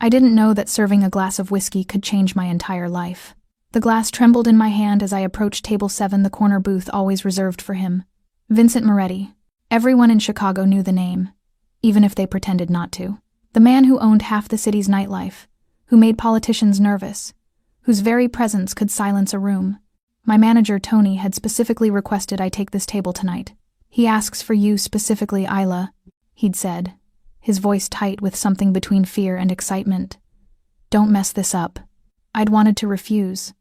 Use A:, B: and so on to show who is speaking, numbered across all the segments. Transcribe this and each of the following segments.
A: I didn't know that serving a glass of whiskey could change my entire life. The glass trembled in my hand as I approached table 7, the corner booth always reserved for him. Vincent Moretti. Everyone in Chicago knew the name, even if they pretended not to. The man who owned half the city's nightlife, who made politicians nervous, whose very presence could silence a room. My manager, Tony, had specifically requested I take this table tonight. He asks for you specifically, Isla, he'd said, his voice tight with something between fear and excitement. Don't mess this up. I'd wanted to refuse.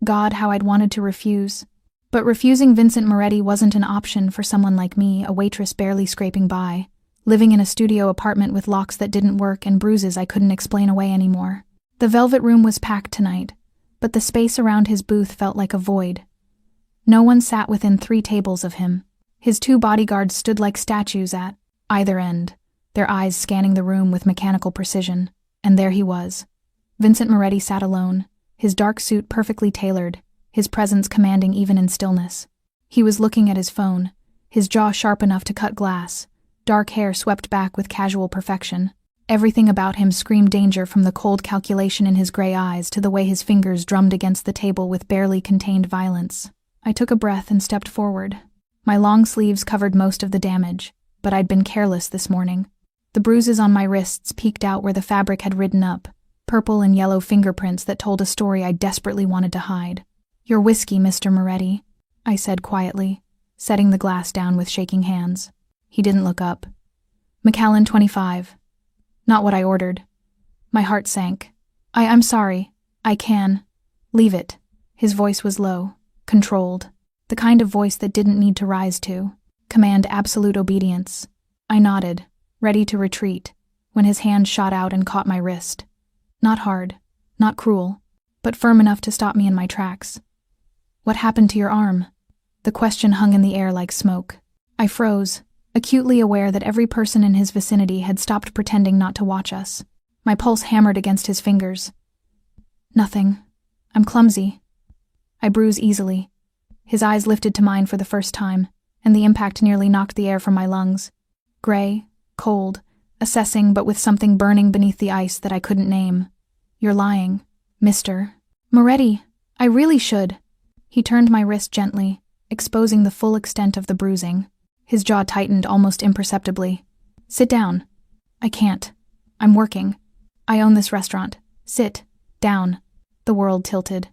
A: God, how I'd wanted to refuse. But refusing Vincent Moretti wasn't an option for someone like me, a waitress barely scraping by, living in a studio apartment with locks that didn't work and bruises I couldn't explain away anymore. The velvet room was packed tonight, but the space around his booth felt like a void. No one sat within 3 tables of him. His 2 bodyguards stood like statues at either end, their eyes scanning the room with mechanical precision. And there he was. Vincent Moretti sat alone, his dark suit perfectly tailored, his presence commanding even in stillness. He was looking at his phone, his jaw sharp enough to cut glass, dark hair swept back with casual perfection. Everything about him screamed danger, from the cold calculation in his gray eyes to the way his fingers drummed against the table with barely contained violence. I took a breath and stepped forward. My long sleeves covered most of the damage, but I'd been careless this morning. The bruises on my wrists peeked out where the fabric had ridden up, purple and yellow fingerprints that told a story I desperately wanted to hide. Your whiskey, Mr. Moretti, I said quietly, setting the glass down with shaking hands. He didn't look up. Macallan 25. Not what I ordered. My heart sank. I'm sorry. I can. Leave it. His voice was low, controlled. The kind of voice that didn't need to rise to command absolute obedience. I nodded, ready to retreat, when his hand shot out and caught my wrist. Not hard, not cruel, but firm enough to stop me in my tracks. What happened to your arm? The question hung in the air like smoke. I froze, acutely aware that every person in his vicinity had stopped pretending not to watch us. My pulse hammered against his fingers. Nothing. I'm clumsy. I bruise easily. His eyes lifted to mine for the first time, and the impact nearly knocked the air from my lungs. Gray, cold, assessing, but with something burning beneath the ice that I couldn't name. You're lying, Mr. Moretti. I really should. He turned my wrist gently, exposing the full extent of the bruising. His jaw tightened almost imperceptibly. Sit down. I can't. I'm working. I own this restaurant. Sit down. The world tilted.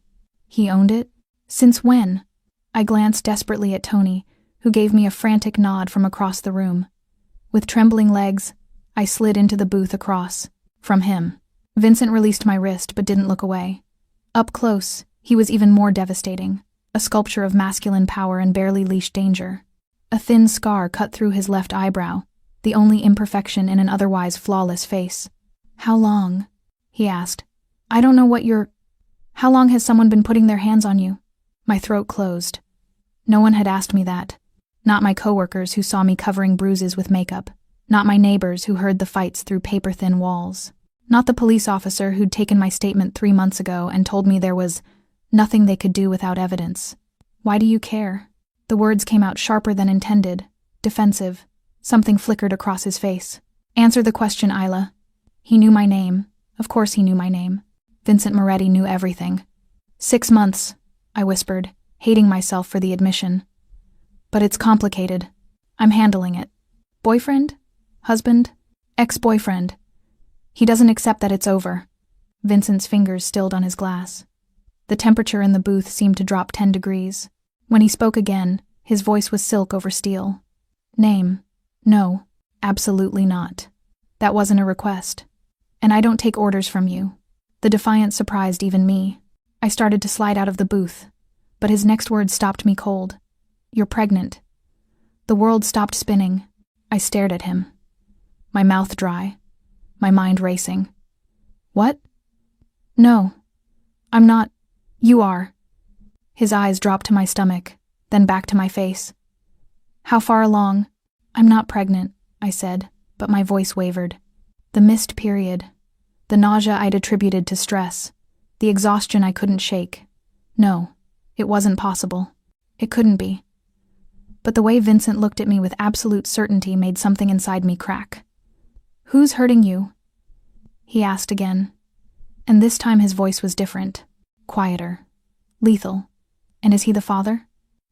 A: He owned it? Since when? I glanced desperately at Tony, who gave me a frantic nod from across the room. With trembling legs, I slid into the booth across from him. Vincent released my wrist but didn't look away. Up close, he was even more devastating, a sculpture of masculine power and barely leashed danger. A thin scar cut through his left eyebrow, the only imperfection in an otherwise flawless face. How long? He asked. I don't know what you're... How long has someone been putting their hands on you? My throat closed. No one had asked me that. Not my coworkers who saw me covering bruises with makeup. Not my neighbors who heard the fights through paper-thin walls. Not the police officer who'd taken my statement 3 months ago and told me there was nothing they could do without evidence. Why do you care? The words came out sharper than intended, defensive. Something flickered across his face. Answer the question, Isla. He knew my name. Of course he knew my name. Vincent Moretti knew everything. 6 months, I whispered, hating myself for the admission. But it's complicated. I'm handling it. Boyfriend? Husband? Ex-boyfriend. He doesn't accept that it's over. Vincent's fingers stilled on his glass. The temperature in the booth seemed to drop 10 degrees. When he spoke again, his voice was silk over steel. Name? No, absolutely not. That wasn't a request. And I don't take orders from you. The defiance surprised even me. I started to slide out of the booth, but his next words stopped me cold. You're pregnant. The world stopped spinning. I stared at him. My mouth dry. My mind racing. What? No. I'm not. You are. His eyes dropped to my stomach, then back to my face. How far along? I'm not pregnant, I said, but my voice wavered. The missed period. The nausea I'd attributed to stress. The exhaustion I couldn't shake. No, it wasn't possible. It couldn't be. But the way Vincent looked at me with absolute certainty made something inside me crack. Who's hurting you? he asked again. And this time his voice was different, quieter, lethal. And is he the father?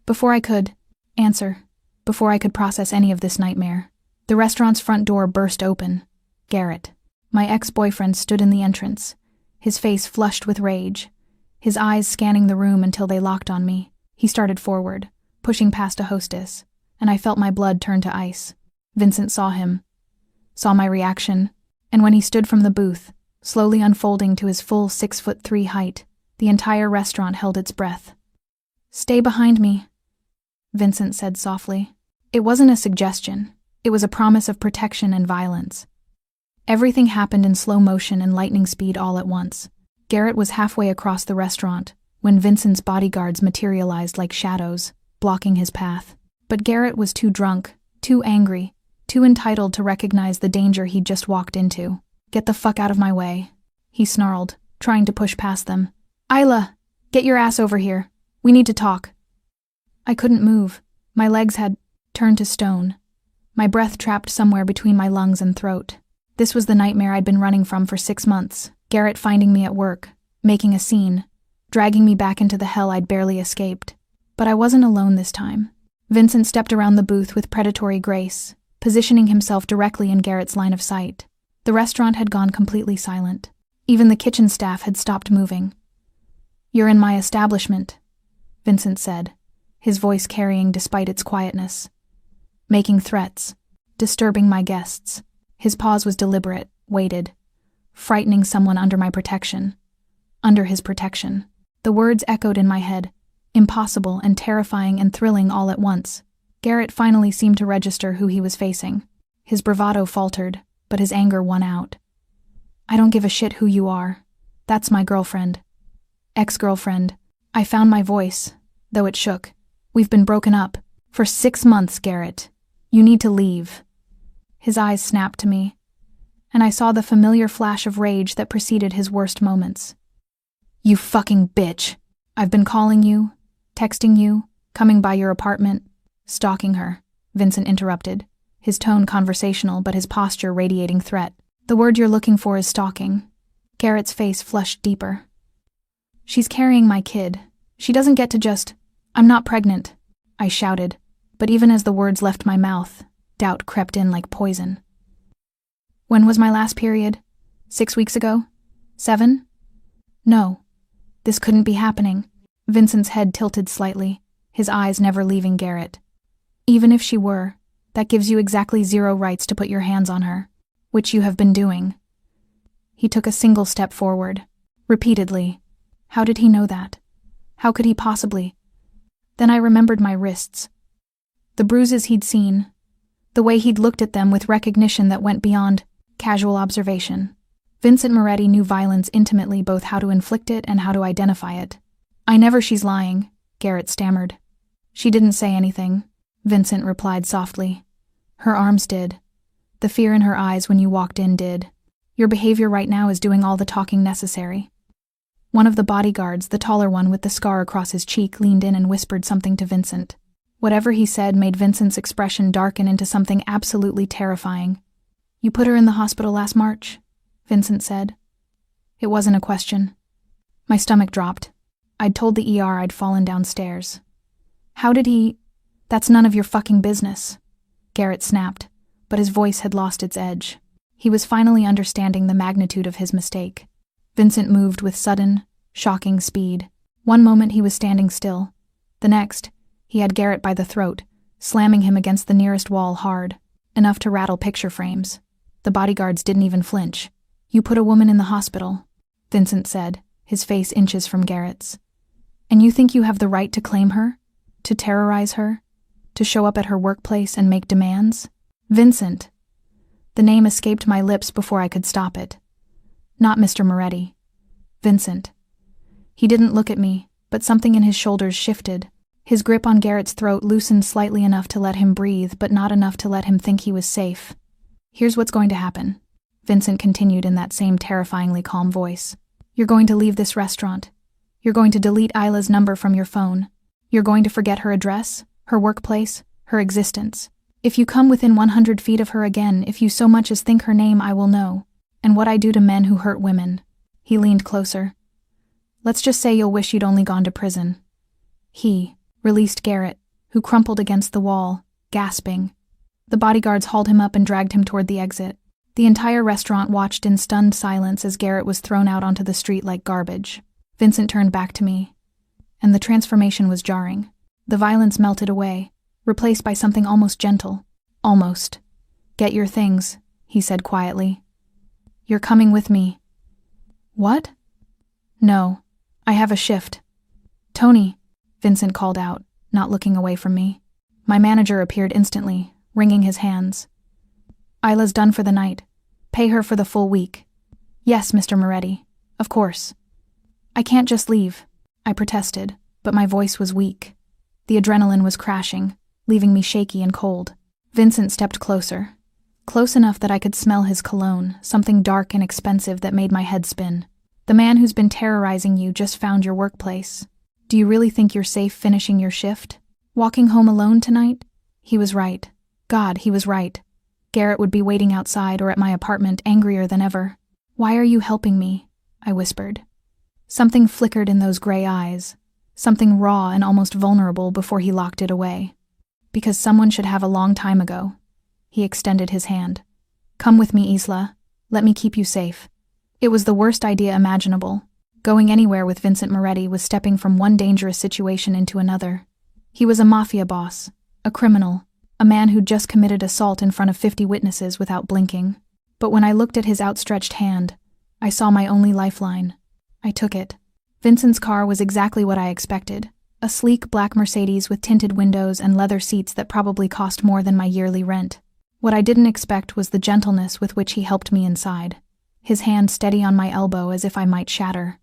A: Before I could answer, before I could process any of this nightmare, the restaurant's front door burst open. Garrett, my ex-boyfriend, stood in the entrance, his face flushed with rage, his eyes scanning the room until they locked on me. He started forward, pushing past a hostess, and I felt my blood turn to ice. Vincent saw him, saw my reaction, and when he stood from the booth, slowly unfolding to his full 6'3" height, the entire restaurant held its breath. "Stay behind me," Vincent said softly. It wasn't a suggestion, it was a promise of protection and violence. Everything happened in slow motion and lightning speed all at once. Garrett was halfway across the restaurant when Vincent's bodyguards materialized like shadows, blocking his path. But Garrett was too drunk, too angry, too entitled to recognize the danger he'd just walked into. "Get the fuck out of my way," he snarled, trying to push past them. "Isla, get your ass over here. We need to talk." I couldn't move. My legs had turned to stone, my breath trapped somewhere between my lungs and throat. This was the nightmare I'd been running from for 6 months. Garrett finding me at work, making a scene, dragging me back into the hell I'd barely escaped. But I wasn't alone this time. Vincent stepped around the booth with predatory grace, positioning himself directly in Garrett's line of sight. The restaurant had gone completely silent. Even the kitchen staff had stopped moving. "You're in my establishment," Vincent said, his voice carrying despite its quietness. "Making threats, disturbing my guests." His pause was deliberate, weighted, frightening someone under my protection. Under his protection. The words echoed in my head, impossible and terrifying and thrilling all at once. Garrett finally seemed to register who he was facing. His bravado faltered, but his anger won out. "I don't give a shit who you are. That's my girlfriend. Ex-girlfriend." I found my voice, though it shook. "We've been broken up. For 6 months, Garrett. You need to leave." His eyes snapped to me, and I saw the familiar flash of rage that preceded his worst moments. "You fucking bitch. I've been calling you, texting you, coming by your apartment." "Stalking her," Vincent interrupted, his tone conversational but his posture radiating threat. "The word you're looking for is stalking." Garrett's face flushed deeper. "She's carrying my kid. She doesn't get to just— I'm not pregnant," I shouted, but even as the words left my mouth, doubt crept in like poison. "When was my last period? 6 weeks ago? 7? No. This couldn't be happening." Vincent's head tilted slightly, his eyes never leaving Garrett. "Even if she were, that gives you exactly 0 rights to put your hands on her, which you have been doing." He took a single step forward, repeatedly. How did he know that? How could he possibly? Then I remembered my wrists. The bruises he'd seen, the way he'd looked at them with recognition that went beyond casual observation. Vincent Moretti knew violence intimately, both how to inflict it and how to identify it. She's lying," Garrett stammered. "She didn't say anything," Vincent replied softly. "Her arms did. The fear in her eyes when you walked in did. Your behavior right now is doing all the talking necessary." One of the bodyguards, the taller one with the scar across his cheek, leaned in and whispered something to Vincent. Whatever he said made Vincent's expression darken into something absolutely terrifying. "You put her in the hospital last March?" Vincent said. It wasn't a question. My stomach dropped. I'd told the ER I'd fallen downstairs. "How did he— That's none of your fucking business," Garrett snapped, but his voice had lost its edge. He was finally understanding the magnitude of his mistake. Vincent moved with sudden, shocking speed. One moment he was standing still. The next, he had Garrett by the throat, slamming him against the nearest wall hard, enough to rattle picture frames. The bodyguards didn't even flinch. "You put a woman in the hospital," Vincent said, his face inches from Garrett's. "And you think you have the right to claim her? To terrorize her? To show up at her workplace and make demands?" "Vincent." The name escaped my lips before I could stop it. "Not Mr. Moretti. Vincent." He didn't look at me, but something in his shoulders shifted. His grip on Garrett's throat loosened slightly enough to let him breathe, but not enough to let him think he was safe. "Here's what's going to happen," Vincent continued in that same terrifyingly calm voice. "You're going to leave this restaurant. You're going to delete Isla's number from your phone. You're going to forget her address, her workplace, her existence. If you come within 100 feet of her again, if you so much as think her name, I will know. And what I do to men who hurt women. He leaned closer. Let's just say you'll wish you'd only gone to prison. He released Garrett, who crumpled against the wall, gasping. The bodyguards hauled him up and dragged him toward the exit. The entire restaurant watched in stunned silence as Garrett was thrown out onto the street like garbage. Vincent turned back to me, and the transformation was jarring. The violence melted away, replaced by something almost gentle. Almost. Get your things, he said quietly. You're coming with me. What? No, I have a shift. Tony, Vincent called out, not looking away from me. My manager appeared instantly, wringing his hands. Isla's done for the night. Pay her for the full week. Yes, Mr. Moretti, of course. I can't just leave, I protested, but my voice was weak. The adrenaline was crashing, leaving me shaky and cold. Vincent stepped closer. Close enough that I could smell his cologne, something dark and expensive that made my head spin. The man who's been terrorizing you just found your workplace. Do you really think you're safe finishing your shift? Walking home alone tonight? He was right. God, he was right. Garrett would be waiting outside or at my apartment, angrier than ever. Why are you helping me? I whispered. Something flickered in those gray eyes, something raw and almost vulnerable before he locked it away. Because someone should have a long time ago. He extended his hand. Come with me, Isla. Let me keep you safe. It was the worst idea imaginable. Going anywhere with Vincent Moretti was stepping from one dangerous situation into another. He was a mafia boss, a criminal, a man who'd just committed assault in front of 50 witnesses without blinking. But when I looked at his outstretched hand, I saw my only lifeline. I took it. Vincent's car was exactly what I expected. A sleek black Mercedes with tinted windows and leather seats that probably cost more than my yearly rent. What I didn't expect was the gentleness with which he helped me inside. His hand steady on my elbow as if I might shatter.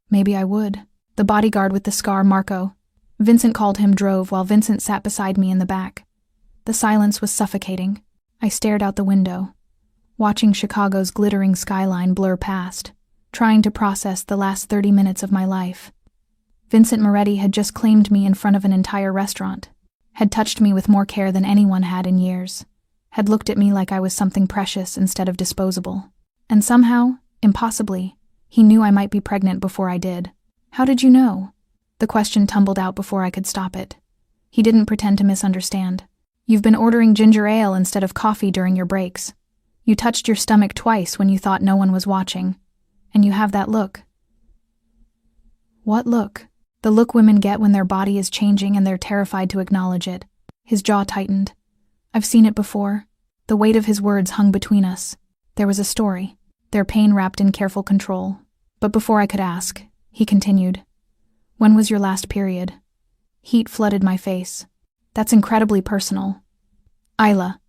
A: Maybe I would. The bodyguard with the scar, Marco. Vincent called him, drove while Vincent sat beside me in the back. The silence was suffocating. I stared out the window, watching Chicago's glittering skyline blur past, trying to process the last 30 minutes of my life. Vincent Moretti had just claimed me in front of an entire restaurant, had touched me with more care than anyone had in years, had looked at me like I was something precious instead of disposable. And somehow, impossibly, he knew I might be pregnant before I did. How did you know? The question tumbled out before I could stop it. He didn't pretend to misunderstand. You've been ordering ginger ale instead of coffee during your breaks. You touched your stomach twice when you thought no one was watching. And you have that look. What look? The look women get when their body is changing and they're terrified to acknowledge it. His jaw tightened. I've seen it before. The weight of his words hung between us. There was a story, their pain wrapped in careful control. But before I could ask, he continued. When was your last period? Heat flooded my face. That's incredibly personal. Isla.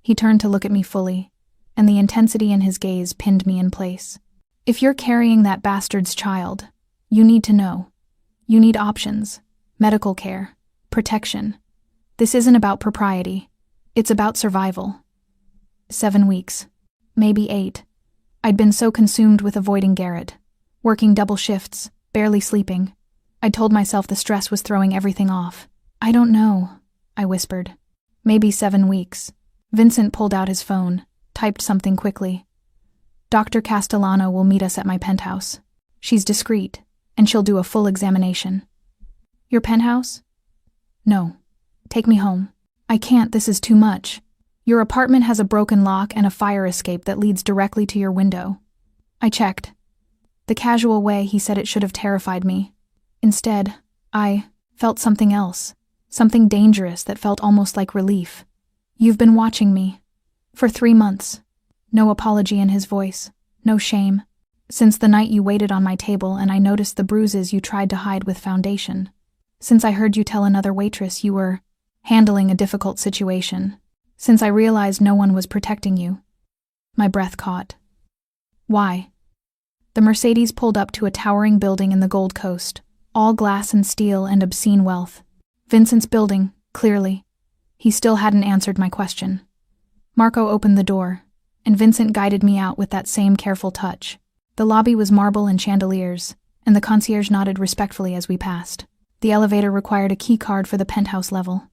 A: He turned to look at me fully, and the intensity in his gaze pinned me in place. If you're carrying that bastard's child, you need to know. You need options, medical care, protection. This isn't about propriety. It's about survival. 7 weeks. Maybe 8. I'd been so consumed with avoiding Garrett, working double shifts, barely sleeping. I'd told myself the stress was throwing everything off. I don't know, I whispered. Maybe 7 weeks. Vincent pulled out his phone, typed something quickly. Dr. Castellano will meet us at my penthouse. She's discreet, and she'll do a full examination. Your penthouse? No. Take me home. I can't, this is too much. Your apartment has a broken lock and a fire escape that leads directly to your window. I checked. The casual way he said it should have terrified me. Instead, I felt something else, something dangerous that felt almost like relief. You've been watching me. For 3 months. No apology in his voice, no shame. Since the night you waited on my table and I noticed the bruises you tried to hide with foundation. Since I heard you tell another waitress you were handling a difficult situation. Since I realized no one was protecting you. My breath caught. Why? The Mercedes pulled up to a towering building in the Gold Coast, all glass and steel and obscene wealth. Vincent's building, clearly. He still hadn't answered my question. Marco opened the door, and Vincent guided me out with that same careful touch. The lobby was marble and chandeliers, and the concierge nodded respectfully as we passed. The elevator required a key card for the penthouse level.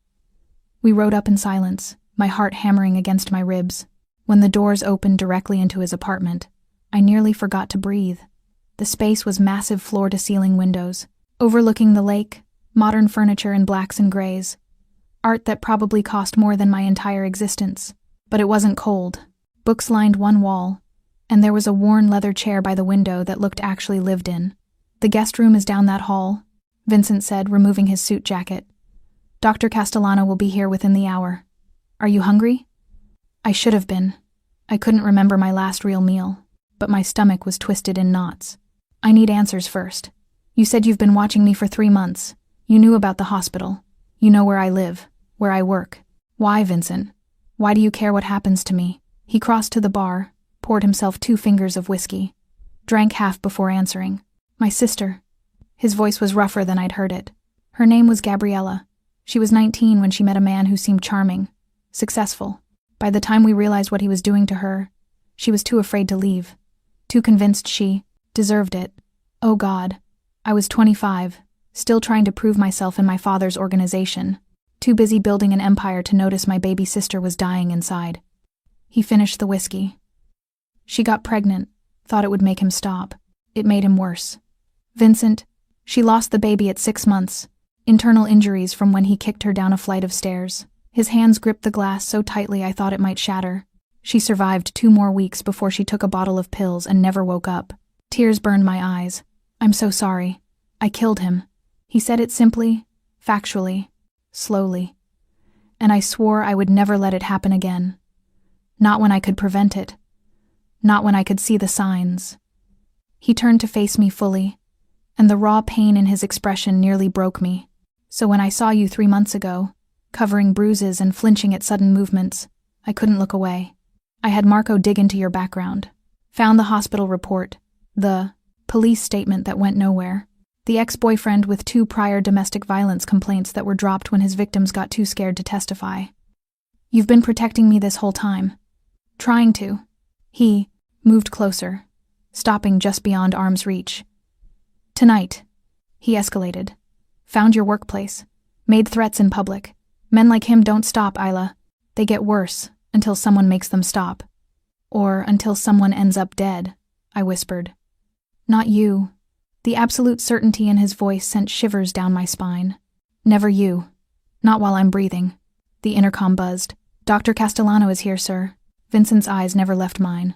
A: We rode up in silence, my heart hammering against my ribs. When the doors opened directly into his apartment, I nearly forgot to breathe. The space was massive floor-to-ceiling windows, overlooking the lake, modern furniture in blacks and grays. Art that probably cost more than my entire existence. But it wasn't cold. Books lined one wall, and there was a worn leather chair by the window that looked actually lived in. "The guest room is down that hall," Vincent said, removing his suit jacket. "Dr. Castellano will be here within the hour. Are you hungry?" I should have been. I couldn't remember my last real meal, but my stomach was twisted in knots. "I need answers first. You said you've been watching me for 3 months. You knew about the hospital. You know where I live, where I work. Why, Vincent? Why do you care what happens to me?" He crossed to the bar, poured himself 2 fingers of whiskey, drank half before answering. "My sister." His voice was rougher than I'd heard it. Her name was Gabriella. She was 19 when she met a man who seemed charming, successful. By the time we realized what he was doing to her, she was too afraid to leave, too convinced she deserved it. Oh God, I was 25, still trying to prove myself in my father's organization, too busy building an empire to notice my baby sister was dying inside. He finished the whiskey. "She got pregnant, thought it would make him stop. It made him worse. Vincent, she lost the baby at 6 months, internal injuries from when he kicked her down a flight of stairs. His hands gripped the glass so tightly I thought it might shatter. She survived 2 more weeks before she took a bottle of pills and never woke up. Tears burned my eyes. I'm so sorry. I killed him." He said it simply, factually, slowly. And I swore I would never let it happen again. Not when I could prevent it. Not when I could see the signs. He turned to face me fully, and the raw pain in his expression nearly broke me. "So when I saw you 3 months ago, covering bruises and flinching at sudden movements, I couldn't look away. I had Marco dig into your background. Found the hospital report, the police statement that went nowhere. The ex-boyfriend with 2 prior domestic violence complaints that were dropped when his victims got too scared to testify. You've been protecting me this whole time. Trying to." He moved closer, stopping just beyond arm's reach. "Tonight," he escalated. "Found your workplace. Made threats in public. Men like him don't stop, Isla. They get worse until someone makes them stop. Or until someone ends up dead," I whispered. "Not you." The absolute certainty in his voice sent shivers down my spine. "Never you. Not while I'm breathing." The intercom buzzed. "Dr. Castellano is here, sir." Vincent's eyes never left mine.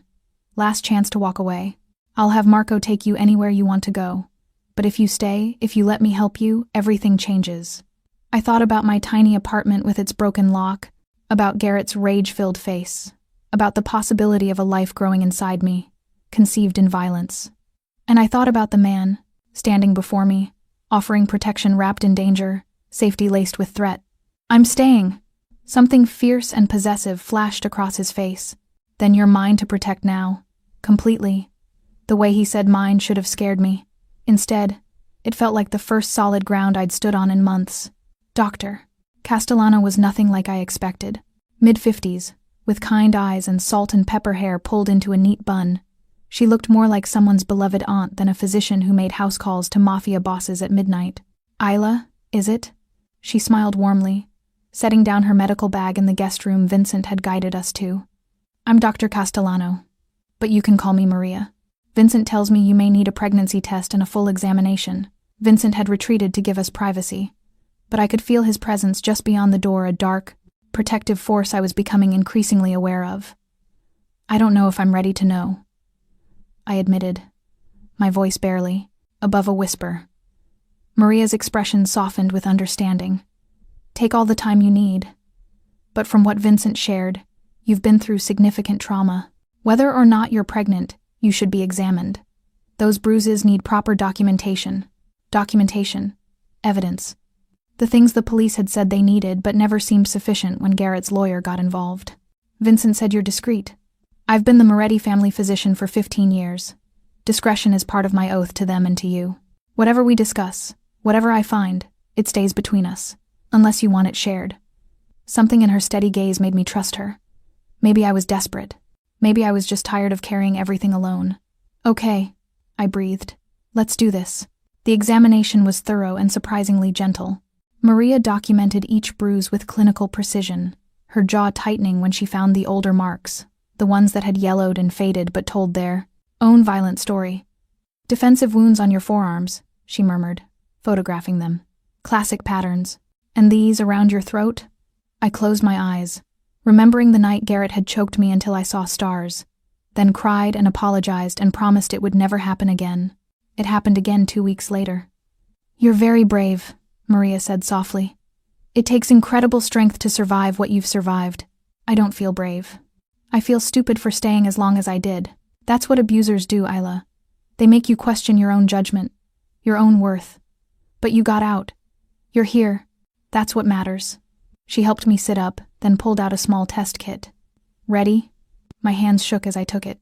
A: "Last chance to walk away. I'll have Marco take you anywhere you want to go. But if you stay, if you let me help you, everything changes." I thought about my tiny apartment with its broken lock, about Garrett's rage-filled face, about the possibility of a life growing inside me, conceived in violence. And I thought about the man, standing before me, offering protection wrapped in danger, safety laced with threat. "I'm staying." Something fierce and possessive flashed across his face. "Then you're mine to protect now. Completely." The way he said mine should have scared me. Instead, it felt like the first solid ground I'd stood on in months. Dr. Castellano was nothing like I expected. Mid-50s, with kind eyes and salt and pepper hair pulled into a neat bun. She looked more like someone's beloved aunt than a physician who made house calls to mafia bosses at midnight. "Isla, is it?" She smiled warmly, setting down her medical bag in the guest room Vincent had guided us to. "I'm Dr. Castellano, but you can call me Maria. Vincent tells me you may need a pregnancy test and a full examination." Vincent had retreated to give us privacy, but I could feel his presence just beyond the door, a dark, protective force I was becoming increasingly aware of. "I don't know if I'm ready to know," I admitted, my voice barely, above a whisper. Maria's expression softened with understanding. "Take all the time you need. But from what Vincent shared, you've been through significant trauma. Whether or not you're pregnant, you should be examined. Those bruises need proper documentation. Evidence. The things the police had said they needed but never seemed sufficient when Garrett's lawyer got involved. Vincent said you're discreet. I've been the Moretti family physician for 15 years. Discretion is part of my oath to them and to you. Whatever we discuss, whatever I find, it stays between us, unless you want it shared." Something in her steady gaze made me trust her. Maybe I was desperate. Maybe I was just tired of carrying everything alone. "Okay," I breathed. "Let's do this." The examination was thorough and surprisingly gentle. Maria documented each bruise with clinical precision, her jaw tightening when she found the older marks, the ones that had yellowed and faded but told their own violent story. "Defensive wounds on your forearms," she murmured, photographing them. "Classic patterns. And these around your throat?" I closed my eyes, remembering the night Garrett had choked me until I saw stars, then cried and apologized and promised it would never happen again. It happened again 2 weeks later. "You're very brave," Maria said softly. "It takes incredible strength to survive what you've survived." "I don't feel brave. I feel stupid for staying as long as I did. That's what abusers do, Isla. They make you question your own judgment, your own worth. But you got out. You're here. That's what matters." She helped me sit up, then pulled out a small test kit. "Ready?" My hands shook as I took it.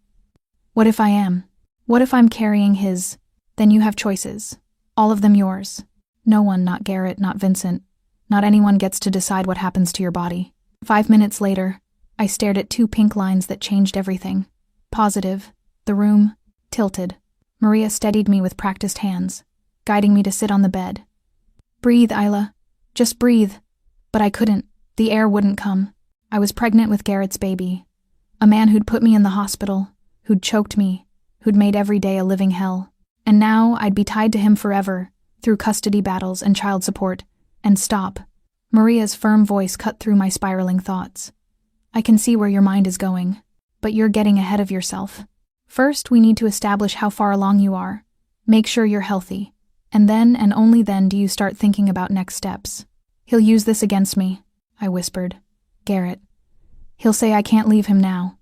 A: "What if I am? What if I'm carrying his?" "Then you have choices. All of them yours. No one, not Garrett, not Vincent, not anyone gets to decide what happens to your body." 5 minutes later, I stared at 2 pink lines that changed everything. Positive. The room. Tilted. Maria steadied me with practiced hands, guiding me to sit on the bed. "Breathe, Isla. Just breathe." But I couldn't. The air wouldn't come. I was pregnant with Garrett's baby. A man who'd put me in the hospital, who'd choked me, who'd made every day a living hell. And now I'd be tied to him forever, through custody battles and child support, and stop. Maria's firm voice cut through my spiraling thoughts. "I can see where your mind is going, but you're getting ahead of yourself. First, we need to establish how far along you are. Make sure you're healthy. And then, and only then, do you start thinking about next steps." "He'll use this against me," I whispered. "Garrett. He'll say I can't leave him now.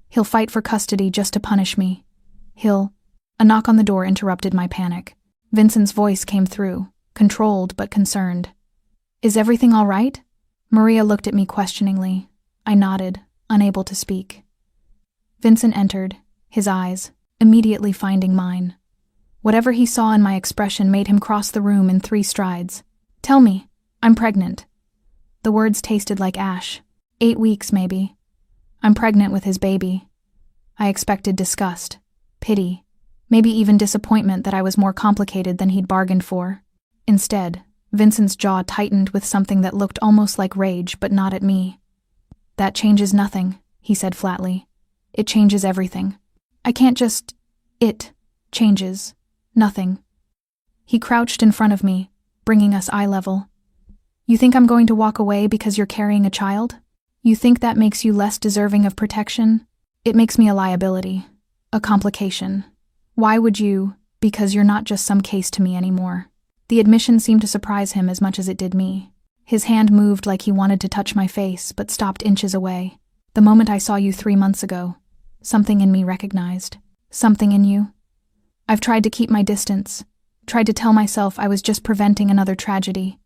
A: He'll fight for custody just to punish me. He'll—" A knock on the door interrupted my panic. Vincent's voice came through, controlled but concerned. "Is everything all right?" Maria looked at me questioningly. I nodded, unable to speak. Vincent entered, his eyes immediately finding mine. Whatever he saw in my expression made him cross the room in 3 strides. "Tell me. I'm pregnant." The words tasted like ash. 8 weeks, maybe. I'm pregnant with his baby. I expected disgust, pity, maybe even disappointment that I was more complicated than he'd bargained for. Instead, Vincent's jaw tightened with something that looked almost like rage, but not at me. "That changes nothing," he said flatly. "It changes everything. I can't just— It changes nothing." He crouched in front of me, bringing us eye level. "You think I'm going to walk away because you're carrying a child? You think that makes you less deserving of protection? It makes me a liability, a complication. Why would you? Because you're not just some case to me anymore." The admission seemed to surprise him as much as it did me. His hand moved like he wanted to touch my face, but stopped inches away. "The moment I saw you 3 months ago, something in me recognized. Something in you. I've tried to keep my distance, tried to tell myself I was just preventing another tragedy.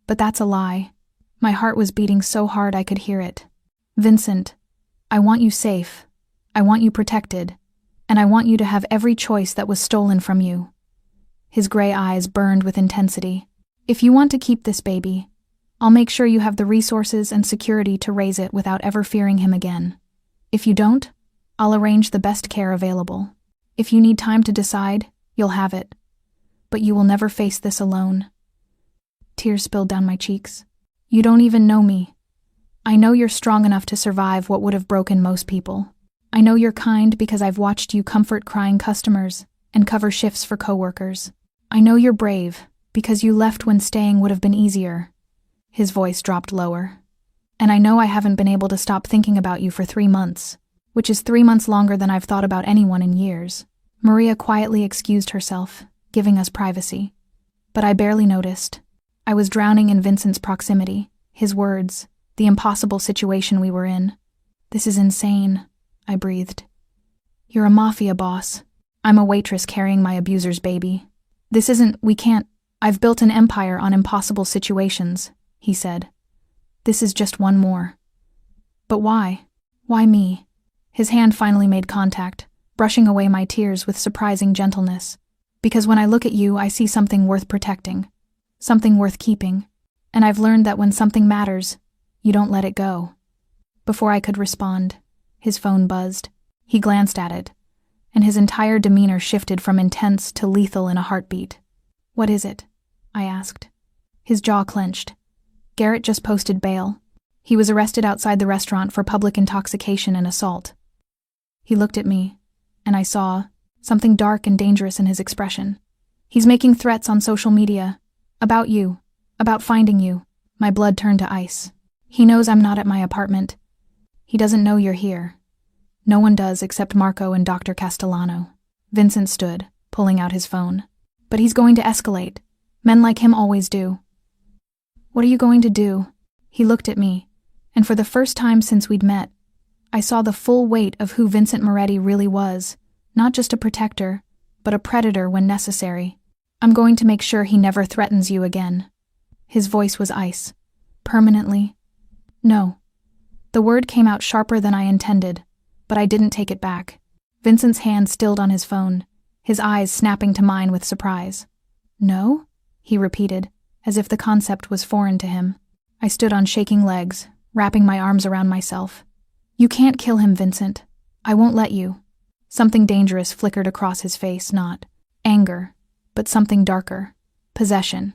A: But that's a lie. My heart was beating so hard I could hear it. Vincent, I want you safe. I want you protected. And I want you to have every choice that was stolen from you." His gray eyes burned with intensity. "If you want to keep this baby, I'll make sure you have the resources and security to raise it without ever fearing him again. If you don't, I'll arrange the best care available. If you need time to decide, you'll have it. But you will never face this alone." Tears spilled down my cheeks. "You don't even know me. I know you're strong enough to survive what would have broken most people. I know you're kind because I've watched you comfort crying customers and cover shifts for coworkers. I know you're brave because you left when staying would have been easier." His voice dropped lower. "And I know I haven't been able to stop thinking about you for 3 months, which is 3 months longer than I've thought about anyone in years." Maria quietly excused herself, giving us privacy. But I barely noticed. I was drowning in Vincent's proximity, his words, the impossible situation we were in. "This is insane," I breathed. "You're a mafia boss. I'm a waitress carrying my abuser's baby. This isn't— we can't— I've built an empire on impossible situations," he said. "This is just one more." "But why? Why me?" His hand finally made contact, brushing away my tears with surprising gentleness. "Because when I look at you, I see something worth protecting. Something worth keeping. And I've learned that when something matters, you don't let it go." Before I could respond, his phone buzzed. He glanced at it, and his entire demeanor shifted from intense to lethal in a heartbeat. "What is it?" I asked. His jaw clenched. "Garrett just posted bail. He was arrested outside the restaurant for public intoxication and assault." He looked at me, and I saw something dark and dangerous in his expression. He's making threats on social media. About you. About finding you. My blood turned to ice. He knows I'm not at my apartment. He doesn't know you're here. No one does except Marco and Dr. Castellano. Vincent stood, pulling out his phone. But he's going to escalate. Men like him always do. What are you going to do? He looked at me, and for the first time since we'd met, I saw the full weight of who Vincent Moretti really was, not just a protector, but a predator when necessary. I'm going to make sure he never threatens you again. His voice was ice. Permanently? No. The word came out sharper than I intended, but I didn't take it back. Vincent's hand stilled on his phone, his eyes snapping to mine with surprise. No? He repeated, as if the concept was foreign to him. I stood on shaking legs, wrapping my arms around myself. You can't kill him, Vincent. I won't let you. Something dangerous flickered across his face, not anger, but something darker. Possession.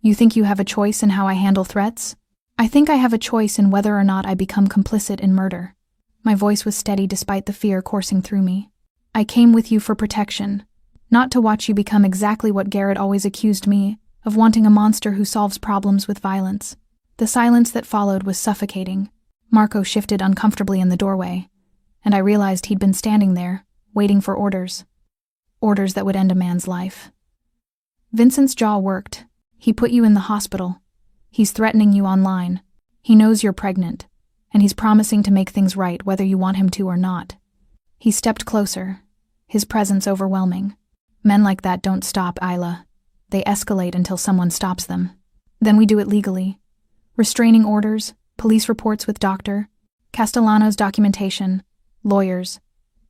A: You think you have a choice in how I handle threats? I think I have a choice in whether or not I become complicit in murder. My voice was steady despite the fear coursing through me. I came with you for protection, not to watch you become exactly what Garrett always accused me of, wanting a monster who solves problems with violence. The silence that followed was suffocating. Marco shifted uncomfortably in the doorway, and I realized he'd been standing there, waiting for orders. Orders that would end a man's life. Vincent's jaw worked. He put you in the hospital. He's threatening you online. He knows you're pregnant, and he's promising to make things right whether you want him to or not. He stepped closer, his presence overwhelming. Men like that don't stop, Isla. They escalate until someone stops them. Then we do it legally. Restraining orders, police reports with Dr. Castellano's documentation, lawyers.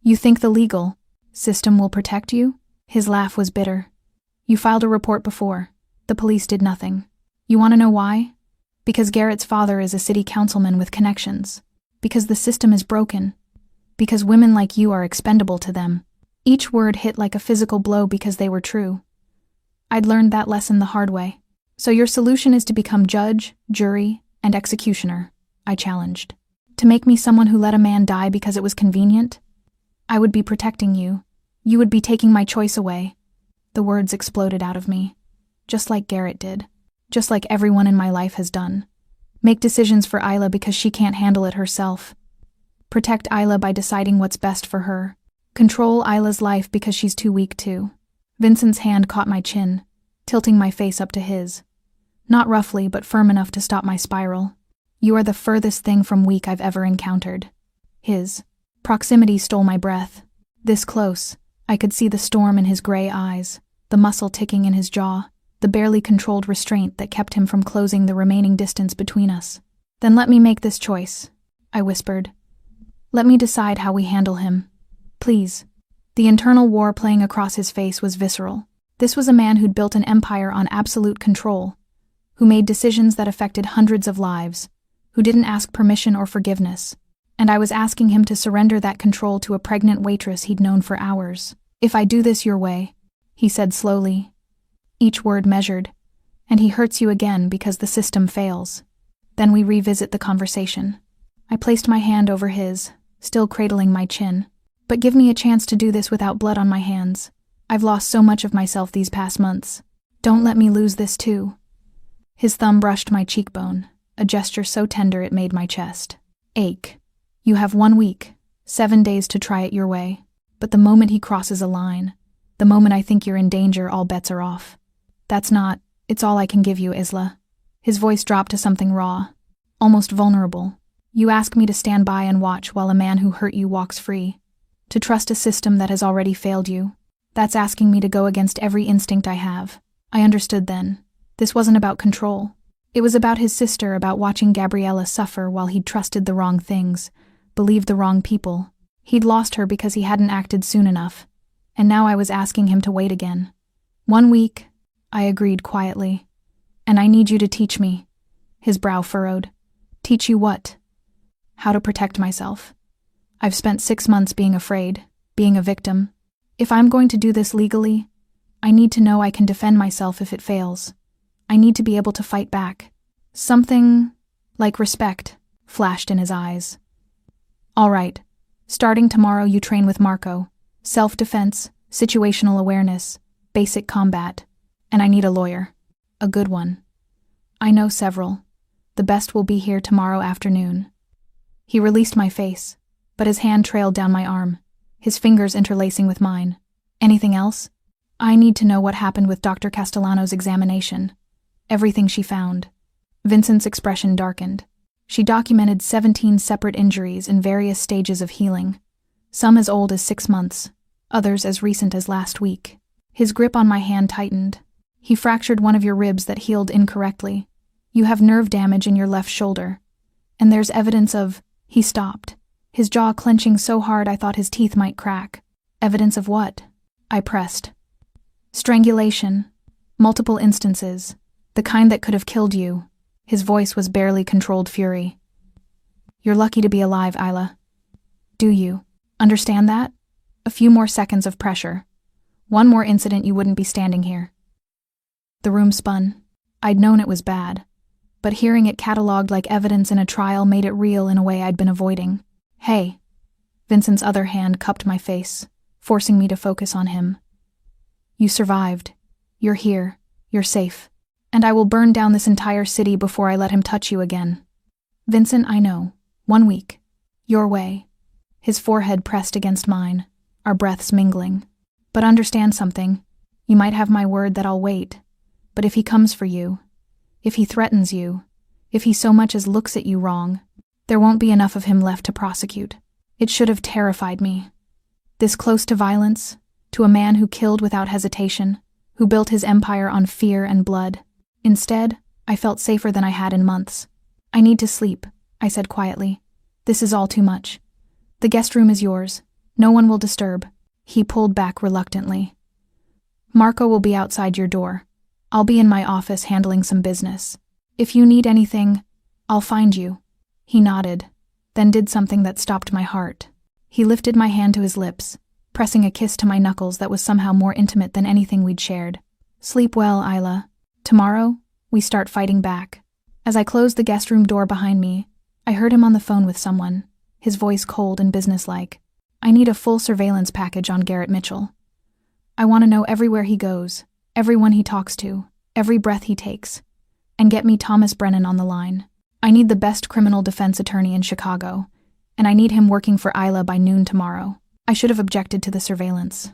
A: You think the legal system will protect you? His laugh was bitter. You filed a report before. The police did nothing. You want to know why? Because Garrett's father is a city councilman with connections. Because the system is broken. Because women like you are expendable to them. Each word hit like a physical blow because they were true. I'd learned that lesson the hard way. So your solution is to become judge, jury, and executioner, I challenged. To make me someone who let a man die because it was convenient? I would be protecting you. You would be taking my choice away. The words exploded out of me. Just like Garrett did. Just like everyone in my life has done. Make decisions for Isla because she can't handle it herself. Protect Isla by deciding what's best for her. Control Isla's life because she's too weak to. Vincent's hand caught my chin, tilting my face up to his. Not roughly, but firm enough to stop my spiral. You are the furthest thing from weak I've ever encountered. His proximity stole my breath. This close, I could see the storm in his gray eyes, the muscle ticking in his jaw, the barely controlled restraint that kept him from closing the remaining distance between us. Then let me make this choice, I whispered. Let me decide how we handle him. Please. The internal war playing across his face was visceral. This was a man who'd built an empire on absolute control, who made decisions that affected hundreds of lives, who didn't ask permission or forgiveness, and I was asking him to surrender that control to a pregnant waitress he'd known for hours. If I do this your way, he said slowly, each word measured, and he hurts you again because the system fails. Then we revisit the conversation. I placed my hand over his, still cradling my chin. But give me a chance to do this without blood on my hands. I've lost so much of myself these past months. Don't let me lose this too. His thumb brushed my cheekbone, a gesture so tender it made my chest ache. You have 1 week, 7 days to try it your way. But the moment he crosses a line, the moment I think you're in danger, all bets are off. It's all I can give you, Isla. His voice dropped to something raw, almost vulnerable. You ask me to stand by and watch while a man who hurt you walks free. To trust a system that has already failed you. That's asking me to go against every instinct I have. I understood then. This wasn't about control. It was about his sister, about watching Gabriella suffer while he'd trusted the wrong things, believed the wrong people. He'd lost her because he hadn't acted soon enough. And now I was asking him to wait again. 1 week, I agreed quietly. And I need you to teach me. His brow furrowed. Teach you what? How to protect myself. I've spent 6 months being afraid, being a victim. If I'm going to do this legally, I need to know I can defend myself if it fails. I need to be able to fight back. Something like respect flashed in his eyes. All right, Starting tomorrow, you train with Marco. Self-defense, situational awareness, basic combat. And I need a lawyer. A good one. I know several. The best will be here tomorrow afternoon. He released my face, but his hand trailed down my arm, his fingers interlacing with mine. Anything else? I need to know what happened with Dr. Castellano's examination. Everything she found. Vincent's expression darkened. She documented 17 separate injuries in various stages of healing, some as old as 6 months, others as recent as last week. His grip on my hand tightened. He fractured one of your ribs that healed incorrectly. You have nerve damage in your left shoulder. And there's evidence of... He stopped, his jaw clenching so hard I thought his teeth might crack. Evidence of what? I pressed. Strangulation. Multiple instances. The kind that could have killed you. His voice was barely controlled fury. You're lucky to be alive, Isla. Do you understand that? A few more seconds of pressure. One more incident, you wouldn't be standing here. The room spun. I'd known it was bad, but hearing it catalogued like evidence in a trial made it real in a way I'd been avoiding. Hey. Vincent's other hand cupped my face, forcing me to focus on him. You survived. You're here. You're safe. And I will burn down this entire city before I let him touch you again. Vincent, I know. 1 week. Your way. His forehead pressed against mine, our breaths mingling. But understand something. You might have my word that I'll wait. But if he comes for you, if he threatens you, if he so much as looks at you wrong, there won't be enough of him left to prosecute. It should have terrified me. This close to violence, to a man who killed without hesitation, who built his empire on fear and blood. Instead, I felt safer than I had in months. I need to sleep, I said quietly. This is all too much. The guest room is yours. No one will disturb. He pulled back reluctantly. Marco will be outside your door. I'll be in my office handling some business. If you need anything, I'll find you. He nodded, then did something that stopped my heart. He lifted my hand to his lips, pressing a kiss to my knuckles that was somehow more intimate than anything we'd shared. Sleep well, Isla. Tomorrow, we start fighting back. As I closed the guest room door behind me, I heard him on the phone with someone, his voice cold and businesslike. I need a full surveillance package on Garrett Mitchell. I want to know everywhere he goes, everyone he talks to, every breath he takes. And get me Thomas Brennan on the line. I need the best criminal defense attorney in Chicago, and I need him working for Isla by noon tomorrow. I should have objected to the surveillance.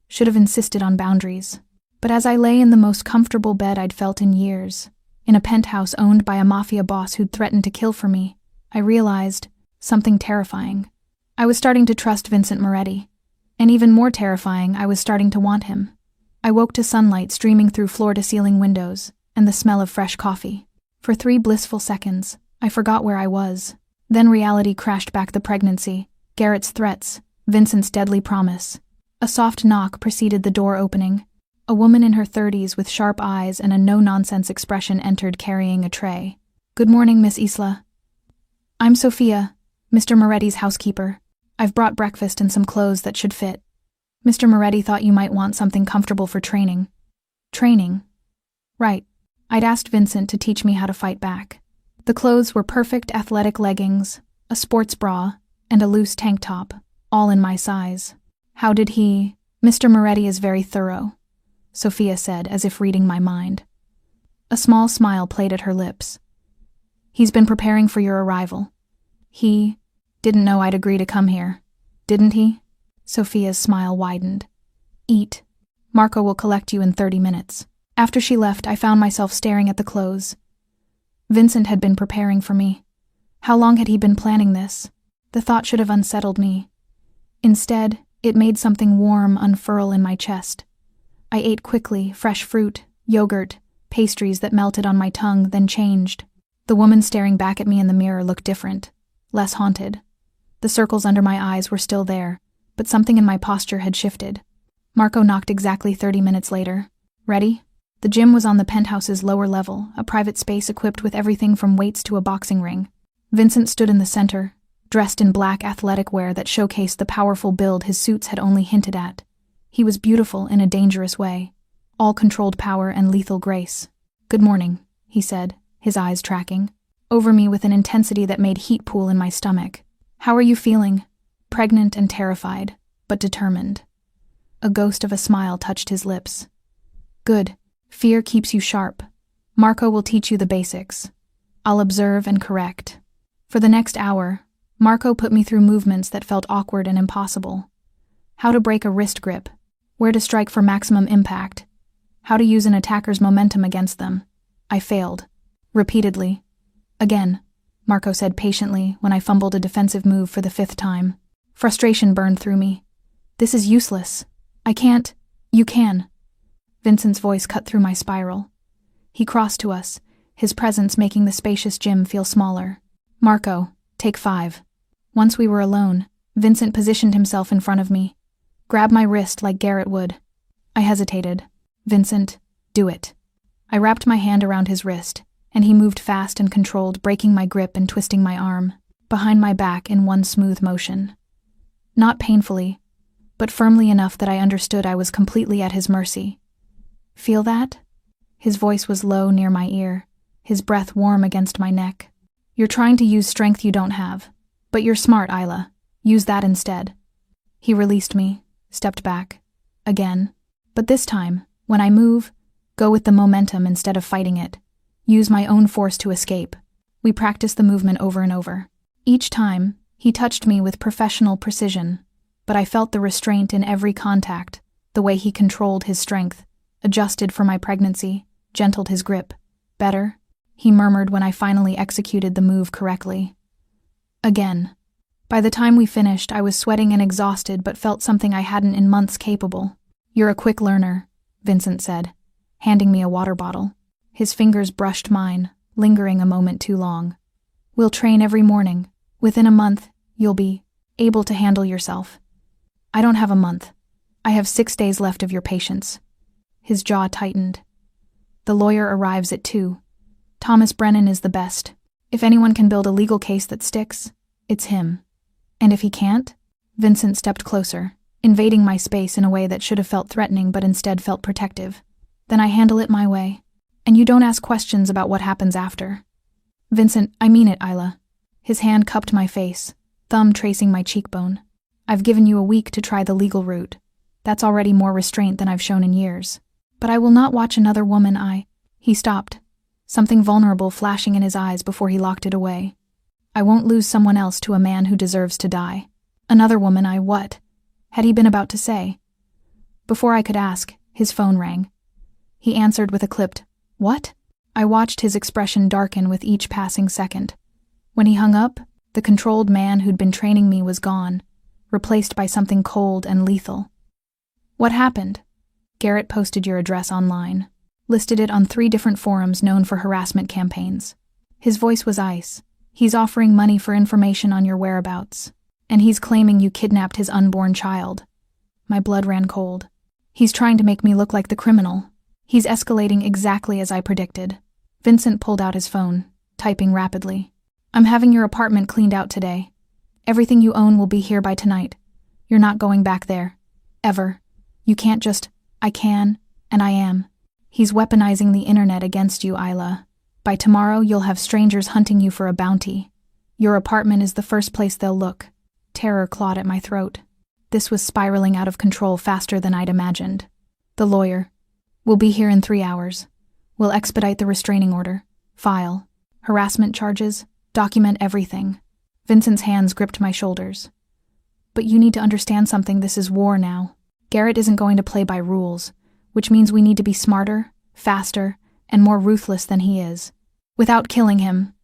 A: Should have insisted on boundaries. But as I lay in the most comfortable bed I'd felt in years, in a penthouse owned by a Mafia boss who'd threatened to kill for me, I realized something terrifying. I was starting to trust Vincent Moretti. And even more terrifying, I was starting to want him. I woke to sunlight streaming through floor-to-ceiling windows and the smell of fresh coffee. For 3 blissful seconds, I forgot where I was. Then reality crashed back: the pregnancy, Garrett's threats, Vincent's deadly promise. A soft knock preceded the door opening. A woman in her 30s with sharp eyes and a no-nonsense expression entered carrying a tray. Good morning, Miss Isla. I'm Sophia, Mr. Moretti's housekeeper. I've brought breakfast and some clothes that should fit. Mr. Moretti thought you might want something comfortable for training. Training? Right. I'd asked Vincent to teach me how to fight back. The clothes were perfect athletic leggings, a sports bra, and a loose tank top, all in my size. How did he... Mr. Moretti is very thorough, Sophia said, as if reading my mind. A small smile played at her lips. He's been preparing for your arrival. He didn't know I'd agree to come here, didn't he? Sophia's smile widened. Eat. Marco will collect you in 30 minutes. After she left, I found myself staring at the clothes. Vincent had been preparing for me. How long had he been planning this? The thought should have unsettled me. Instead, it made something warm unfurl in my chest. I ate quickly, fresh fruit, yogurt, pastries that melted on my tongue, then changed. The woman staring back at me in the mirror looked different, less haunted. The circles under my eyes were still there, but something in my posture had shifted. Marco knocked exactly 30 minutes later. Ready? The gym was on the penthouse's lower level, a private space equipped with everything from weights to a boxing ring. Vincent stood in the center, dressed in black athletic wear that showcased the powerful build his suits had only hinted at. He was beautiful in a dangerous way, all controlled power and lethal grace. Good morning, he said, his eyes tracking over me with an intensity that made heat pool in my stomach. How are you feeling? pregnant and terrified, but determined. A ghost of a smile touched his lips. Good. Fear keeps you sharp. Marco will teach you the basics. I'll observe and correct. For the next hour, Marco put me through movements that felt awkward and impossible. How to break a wrist grip, where to strike for maximum impact, how to use an attacker's momentum against them. I failed. Repeatedly. Again, Marco said patiently when I fumbled a defensive move for the 5th time. Frustration burned through me. This is useless. I can't. You can. Vincent's voice cut through my spiral. He crossed to us, his presence making the spacious gym feel smaller. Marco, take 5. Once we were alone, Vincent positioned himself in front of me. Grab my wrist like Garrett would. I hesitated. Vincent, do it. I wrapped my hand around his wrist, and he moved fast and controlled, breaking my grip and twisting my arm, behind my back in one smooth motion. Not painfully, but firmly enough that I understood I was completely at his mercy. Feel that? His voice was low near my ear, his breath warm against my neck. You're trying to use strength you don't have, but you're smart, Isla. Use that instead. He released me, stepped back. Again. But this time, when I move, go with the momentum instead of fighting it. Use my own force to escape. We practiced the movement over and over. Each time, he touched me with professional precision, but I felt the restraint in every contact, the way he controlled his strength, adjusted for my pregnancy, gentled his grip. Better, he murmured when I finally executed the move correctly. Again. By the time we finished, I was sweating and exhausted but felt something I hadn't in months capable. You're a quick learner, Vincent said, handing me a water bottle. His fingers brushed mine, lingering a moment too long. We'll train every morning. Within a month, you'll be able to handle yourself. I don't have a month. I have 6 days left of your patience. His jaw tightened. The lawyer arrives at 2. Thomas Brennan is the best. If anyone can build a legal case that sticks, it's him. And if he can't? Vincent stepped closer, invading my space in a way that should have felt threatening but instead felt protective. Then I handle it my way. And you don't ask questions about what happens after. Vincent, I mean it, Isla. His hand cupped my face, thumb tracing my cheekbone. I've given you a week to try the legal route. That's already more restraint than I've shown in years. But I will not watch another woman He stopped, something vulnerable flashing in his eyes before he locked it away. I won't lose someone else to a man who deserves to die. Another woman what? Had he been about to say? Before I could ask, his phone rang. He answered with a clipped, "What?" I watched his expression darken with each passing second. When he hung up, the controlled man who'd been training me was gone, replaced by something cold and lethal. What happened? Garrett posted your address online, listed it on 3 different forums known for harassment campaigns. His voice was ice. He's offering money for information on your whereabouts, and he's claiming you kidnapped his unborn child. My blood ran cold. He's trying to make me look like the criminal. He's escalating exactly as I predicted. Vincent pulled out his phone, typing rapidly. I'm having your apartment cleaned out today. Everything you own will be here by tonight. You're not going back there. Ever. You can't just, I can, and I am. He's weaponizing the internet against you, Isla. By tomorrow, you'll have strangers hunting you for a bounty. Your apartment is the first place they'll look. Terror clawed at my throat. This was spiraling out of control faster than I'd imagined. The lawyer. We'll be here in 3 hours. We'll expedite the restraining order. File. Harassment charges. Document everything. Vincent's hands gripped my shoulders. But you need to understand something. This is war now. Garrett isn't going to play by rules, which means we need to be smarter, faster, and more ruthless than he is. Without killing him,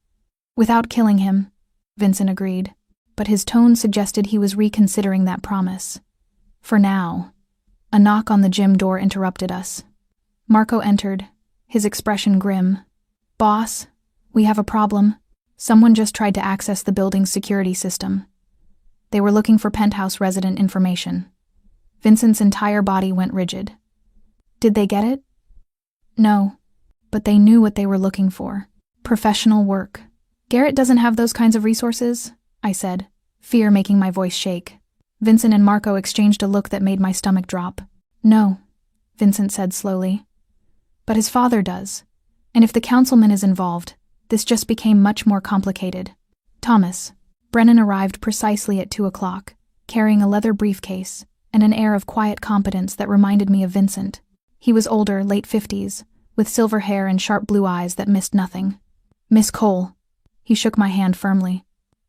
A: Vincent agreed, but his tone suggested he was reconsidering that promise. For now. A knock on the gym door interrupted us. Marco entered, his expression grim. Boss, we have a problem. Someone just tried to access the building's security system. They were looking for penthouse resident information. Vincent's entire body went rigid. Did they get it? No, but they knew what they were looking for. Professional work. Garrett doesn't have those kinds of resources, I said, fear making my voice shake. Vincent and Marco exchanged a look that made my stomach drop. No, Vincent said slowly. But his father does. And if the councilman is involved, this just became much more complicated. Thomas. Brennan arrived precisely at 2 o'clock. carrying a leather briefcase and an air of quiet competence that reminded me of Vincent. He was older, late 50s, with silver hair and sharp blue eyes that missed nothing. "Miss Cole." He shook my hand firmly.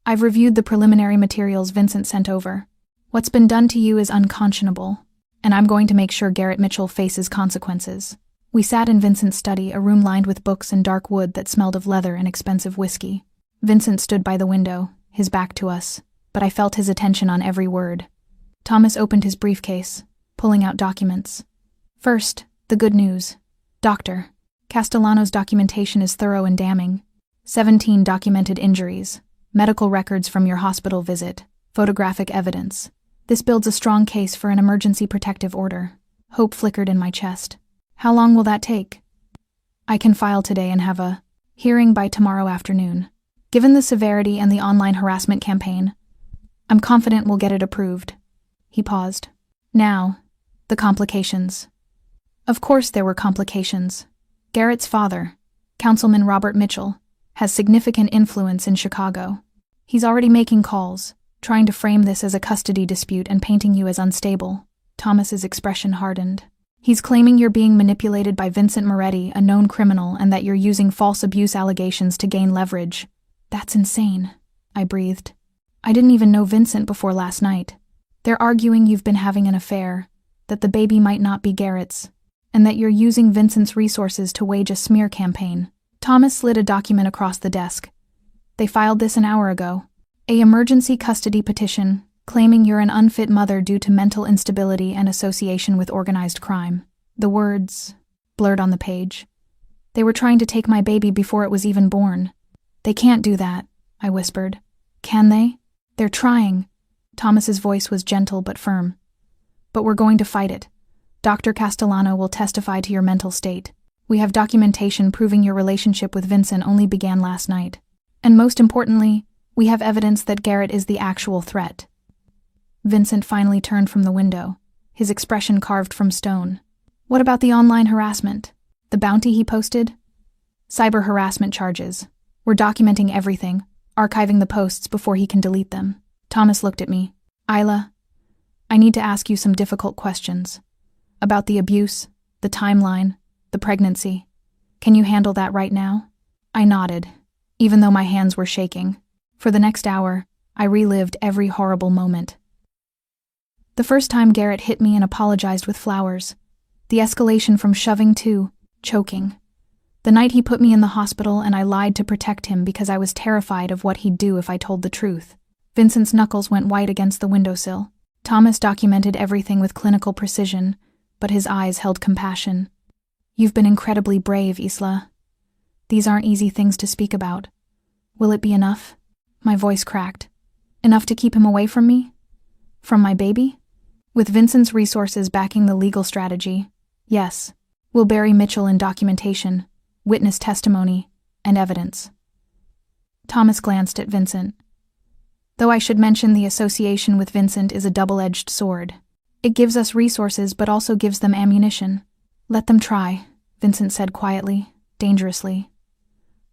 A: "I've reviewed the preliminary materials Vincent sent over. What's been done to you is unconscionable, and I'm going to make sure Garrett Mitchell faces consequences." We sat in Vincent's study, a room lined with books and dark wood that smelled of leather and expensive whiskey. Vincent stood by the window, his back to us, but I felt his attention on every word. Thomas opened his briefcase, pulling out documents. First, the good news. Dr. Castellano's documentation is thorough and damning. 17 documented injuries, medical records from your hospital visit, photographic evidence. This builds a strong case for an emergency protective order. Hope flickered in my chest. How long will that take? I can file today and have a hearing by tomorrow afternoon. Given the severity and the online harassment campaign, I'm confident we'll get it approved. He paused. Now, the complications. Of course there were complications. Garrett's father, Councilman Robert Mitchell, has significant influence in Chicago. He's already making calls, trying to frame this as a custody dispute and painting you as unstable. Thomas's expression hardened. He's claiming you're being manipulated by Vincent Moretti, a known criminal, and that you're using false abuse allegations to gain leverage. That's insane, I breathed. I didn't even know Vincent before last night. They're arguing you've been having an affair, that the baby might not be Garrett's, and that you're using Vincent's resources to wage a smear campaign. Thomas slid a document across the desk. They filed this an hour ago. An emergency custody petition, claiming you're an unfit mother due to mental instability and association with organized crime. The words blurred on the page. They were trying to take my baby before it was even born. They can't do that, I whispered. Can they? They're trying. Thomas's voice was gentle but firm. But we're going to fight it. Dr. Castellano will testify to your mental state. We have documentation proving your relationship with Vincent only began last night. And most importantly, we have evidence that Garrett is the actual threat. Vincent finally turned from the window, his expression carved from stone. What about the online harassment? The bounty he posted? Cyber harassment charges. We're documenting everything, archiving the posts before he can delete them. Thomas looked at me. Isla, I need to ask you some difficult questions. About the abuse, the timeline, the pregnancy. Can you handle that right now? I nodded, even though my hands were shaking. For the next hour, I relived every horrible moment. The first time Garrett hit me and apologized with flowers. The escalation from shoving to choking. The night he put me in the hospital and I lied to protect him because I was terrified of what he'd do if I told the truth. Vincent's knuckles went white against the windowsill. Thomas documented everything with clinical precision, but his eyes held compassion. You've been incredibly brave, Isla. These aren't easy things to speak about. Will it be enough? My voice cracked. Enough to keep him away from me? From my baby? With Vincent's resources backing the legal strategy, yes. We'll bury Mitchell in documentation, witness testimony, and evidence. Thomas glanced at Vincent. Though I should mention the association with Vincent is a double-edged sword. It gives us resources but also gives them ammunition. Let them try, Vincent said quietly, dangerously.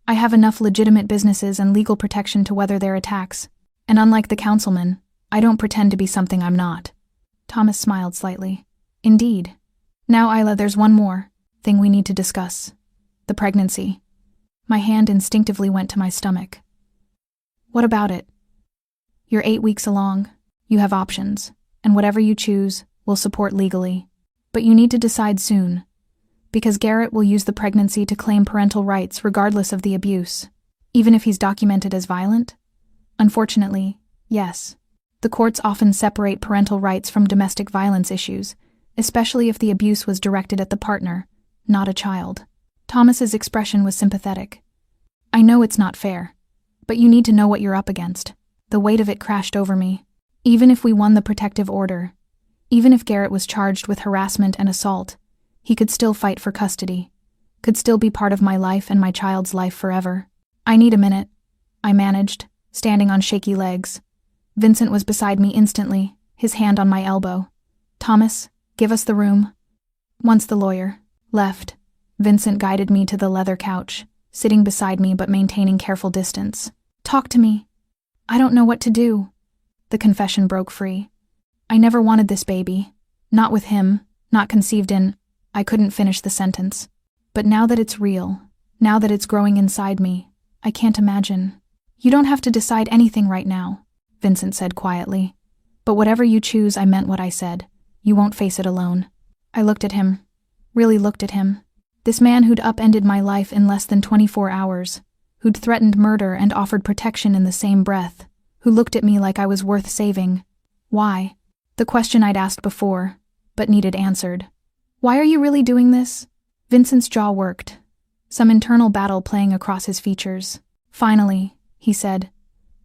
A: I have enough legitimate businesses and legal protection to weather their attacks, and unlike the councilman, I don't pretend to be something I'm not. Thomas smiled slightly. Indeed. Now, Isla, there's one more thing we need to discuss. The pregnancy. My hand instinctively went to my stomach. What about it? You're 8 weeks along. You have options, and whatever you choose, we'll support legally. But you need to decide soon, because Garrett will use the pregnancy to claim parental rights regardless of the abuse, even if he's documented as violent. Unfortunately, yes. The courts often separate parental rights from domestic violence issues, especially if the abuse was directed at the partner, not a child. Thomas's expression was sympathetic. I know it's not fair, but you need to know what you're up against. The weight of it crashed over me. Even if we won the protective order, even if Garrett was charged with harassment and assault, he could still fight for custody, could still be part of my life and my child's life forever. I need a minute, I managed, standing on shaky legs. Vincent was beside me instantly, his hand on my elbow. Thomas, give us the room. Once the lawyer left, Vincent guided me to the leather couch, sitting beside me but maintaining careful distance. Talk to me. I don't know what to do. The confession broke free. I never wanted this baby. Not with him, not conceived in. I couldn't finish the sentence. But now that it's real, now that it's growing inside me, I can't imagine. You don't have to decide anything right now, Vincent said quietly. But whatever you choose, I meant what I said. You won't face it alone. I looked at him. Really looked at him. This man who'd upended my life in less than 24 hours, who'd threatened murder and offered protection in the same breath, who looked at me like I was worth saving. Why? The question I'd asked before, but needed answered. Why are you really doing this? Vincent's jaw worked, some internal battle playing across his features. Finally, he said,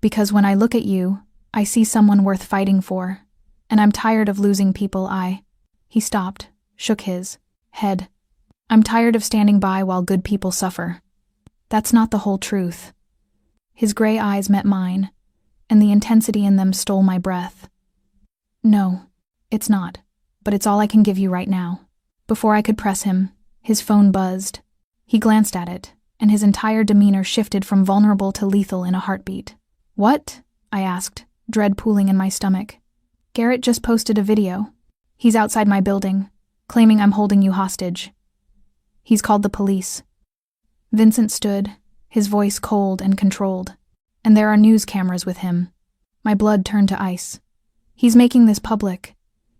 A: because when I look at you, I see someone worth fighting for, and I'm tired of losing people He stopped, shook his head. I'm tired of standing by while good people suffer. That's not the whole truth. His gray eyes met mine, and the intensity in them stole my breath. No, it's not, but it's all I can give you right now. Before I could press him, his phone buzzed. He glanced at it, and his entire demeanor shifted from vulnerable to lethal in a heartbeat. What? I asked, dread pooling in my stomach. Garrett just posted a video. He's outside my building, claiming I'm holding you hostage. He's called the police. Vincent stood, his voice cold and controlled. And there are news cameras with him. My blood turned to ice. He's making this public.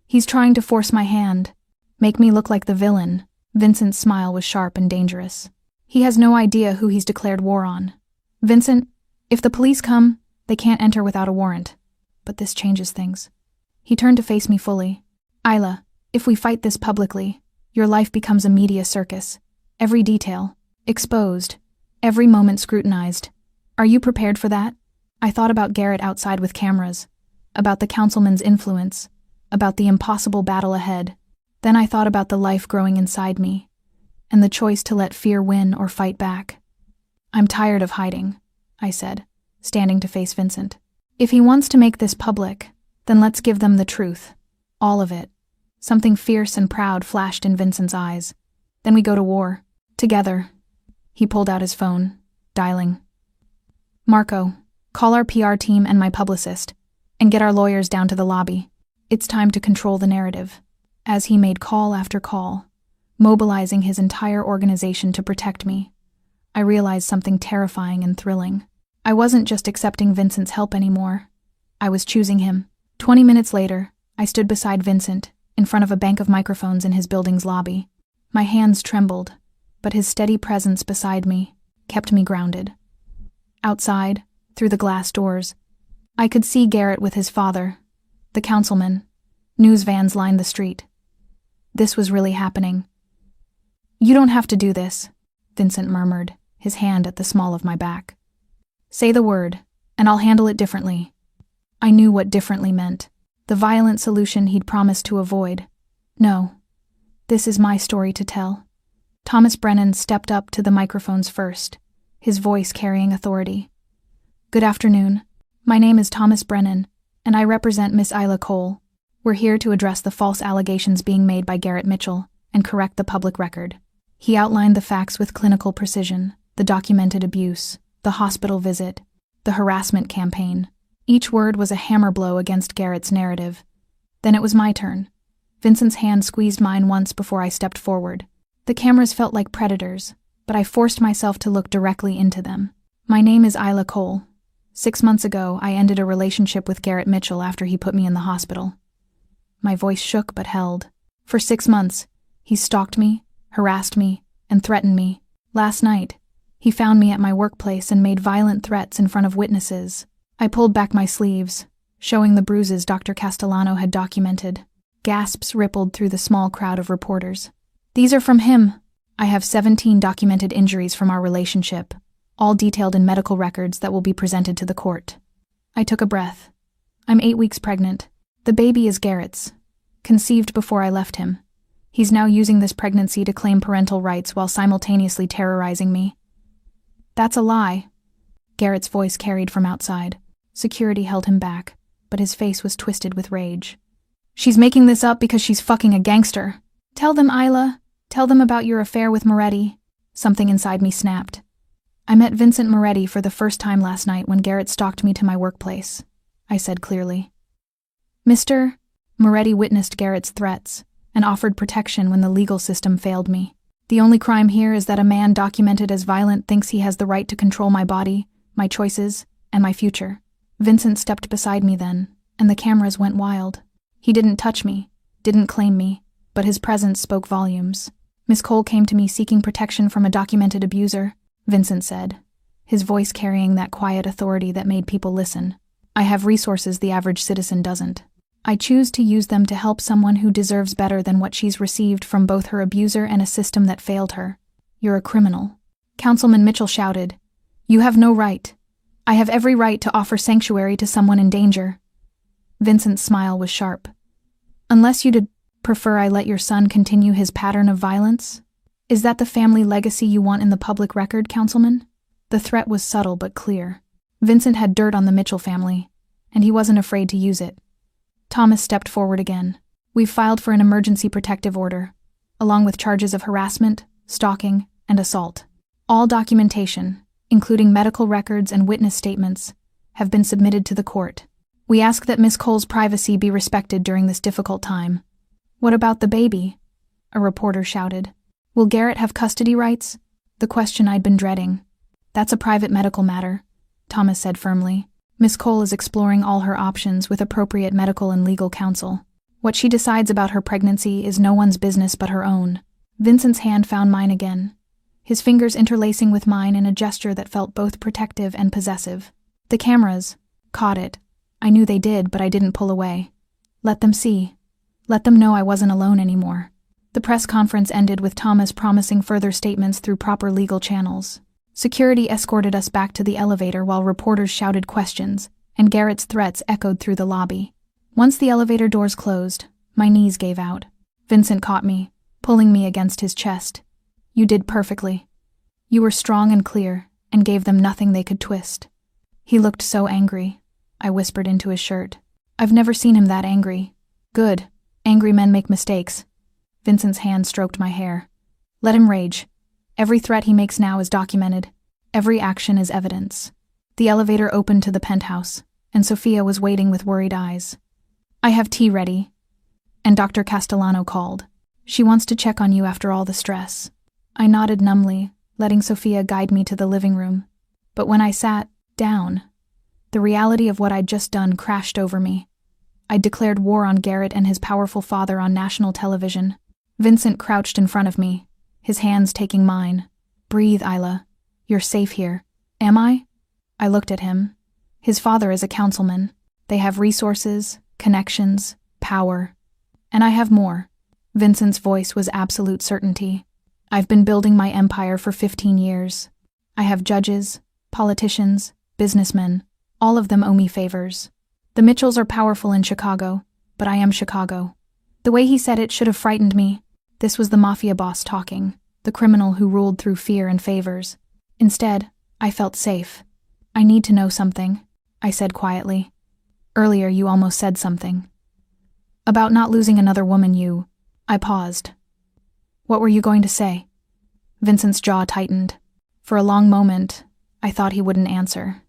A: He's trying to force my hand, make me look like the villain. Vincent's smile was sharp and dangerous. He has no idea who he's declared war on. Vincent, if the police come, they can't enter without a warrant. But this changes things. He turned to face me fully. Isla, if we fight this publicly, your life becomes a media circus. Every detail, exposed. Every moment scrutinized. Are you prepared for that? I thought about Garrett outside with cameras, about the councilman's influence, about the impossible battle ahead. Then I thought about the life growing inside me, and the choice to let fear win or fight back. I'm tired of hiding, I said, standing to face Vincent. If he wants to make this public, then let's give them the truth. All of it. Something fierce and proud flashed in Vincent's eyes. Then we go to war. Together. He pulled out his phone, dialing. Marco, call our PR team and my publicist, and get our lawyers down to the lobby. It's time to control the narrative. As he made call after call, mobilizing his entire organization to protect me, I realized something terrifying and thrilling. I wasn't just accepting Vincent's help anymore. I was choosing him. 20 minutes later, I stood beside Vincent, in front of a bank of microphones in his building's lobby. My hands trembled, but his steady presence beside me kept me grounded. Outside, through the glass doors, I could see Garrett with his father, the councilman. News vans lined the street. This was really happening. You don't have to do this, Vincent murmured, his hand at the small of my back. Say the word, and I'll handle it differently. I knew what differently meant. The violent solution he'd promised to avoid. No, this is my story to tell. Thomas Brennan stepped up to the microphones first, his voice carrying authority. Good afternoon. My name is Thomas Brennan, and I represent Miss Isla Cole. We're here to address the false allegations being made by Garrett Mitchell and correct the public record. He outlined the facts with clinical precision, the documented abuse, the hospital visit, the harassment campaign. Each word was a hammer blow against Garrett's narrative. Then it was my turn. Vincent's hand squeezed mine once before I stepped forward. The cameras felt like predators, but I forced myself to look directly into them. My name is Isla Cole. 6 months ago, I ended a relationship with Garrett Mitchell after he put me in the hospital. My voice shook but held. For 6 months, he stalked me, harassed me, and threatened me. Last night, he found me at my workplace and made violent threats in front of witnesses. I pulled back my sleeves, showing the bruises Dr. Castellano had documented. Gasps rippled through the small crowd of reporters. These are from him. I have 17 documented injuries from our relationship, all detailed in medical records that will be presented to the court. I took a breath. I'm 8 weeks pregnant. The baby is Garrett's, conceived before I left him. He's now using this pregnancy to claim parental rights while simultaneously terrorizing me. That's a lie, Garrett's voice carried from outside. Security held him back, but his face was twisted with rage. She's making this up because she's fucking a gangster. Tell them, Isla. Tell them about your affair with Moretti. Something inside me snapped. I met Vincent Moretti for the first time last night when Garrett stalked me to my workplace, I said clearly. Mr. Moretti witnessed Garrett's threats and offered protection when the legal system failed me. The only crime here is that a man documented as violent thinks he has the right to control my body, my choices, and my future. Vincent stepped beside me then, and the cameras went wild. He didn't touch me, didn't claim me, but his presence spoke volumes. Miss Cole came to me seeking protection from a documented abuser, Vincent said, his voice carrying that quiet authority that made people listen. I have resources the average citizen doesn't. I choose to use them to help someone who deserves better than what she's received from both her abuser and a system that failed her. You're a criminal. Councilman Mitchell shouted. You have no right. I have every right to offer sanctuary to someone in danger. Vincent's smile was sharp. Unless you'd prefer I let your son continue his pattern of violence? Is that the family legacy you want in the public record, Councilman? The threat was subtle but clear. Vincent had dirt on the Mitchell family, and he wasn't afraid to use it. Thomas stepped forward again. We've filed for an emergency protective order, along with charges of harassment, stalking, and assault. All documentation, including medical records and witness statements, have been submitted to the court. We ask that Miss Cole's privacy be respected during this difficult time. What about the baby? A reporter shouted. Will Garrett have custody rights? The question I'd been dreading. That's a private medical matter, Thomas said firmly. Miss Cole is exploring all her options with appropriate medical and legal counsel. What she decides about her pregnancy is no one's business but her own. Vincent's hand found mine again, his fingers interlacing with mine in a gesture that felt both protective and possessive. The cameras caught it. I knew they did, but I didn't pull away. Let them see. Let them know I wasn't alone anymore. The press conference ended with Thomas promising further statements through proper legal channels. Security escorted us back to the elevator while reporters shouted questions, and Garrett's threats echoed through the lobby. Once the elevator doors closed, my knees gave out. Vincent caught me, pulling me against his chest. You did perfectly. You were strong and clear, and gave them nothing they could twist. He looked so angry, I whispered into his shirt. I've never seen him that angry. Good. Angry men make mistakes. Vincent's hand stroked my hair. Let him rage. Every threat he makes now is documented. Every action is evidence. The elevator opened to the penthouse, and Sophia was waiting with worried eyes. I have tea ready. And Dr. Castellano called. She wants to check on you after all the stress. I nodded numbly, letting Sophia guide me to the living room. But when I sat down, the reality of what I'd just done crashed over me. I'd declared war on Garrett and his powerful father on national television. Vincent crouched in front of me, his hands taking mine. Breathe, Isla. You're safe here. Am I? I looked at him. His father is a councilman. They have resources, connections, power. And I have more. Vincent's voice was absolute certainty. I've been building my empire for 15 years. I have judges, politicians, businessmen. All of them owe me favors. The Mitchells are powerful in Chicago, but I am Chicago. The way he said it should have frightened me. This was the Mafia boss talking, the criminal who ruled through fear and favors. Instead, I felt safe. I need to know something, I said quietly. Earlier you almost said something. About not losing another woman I paused. What were you going to say? Vincent's jaw tightened. For a long moment, I thought he wouldn't answer.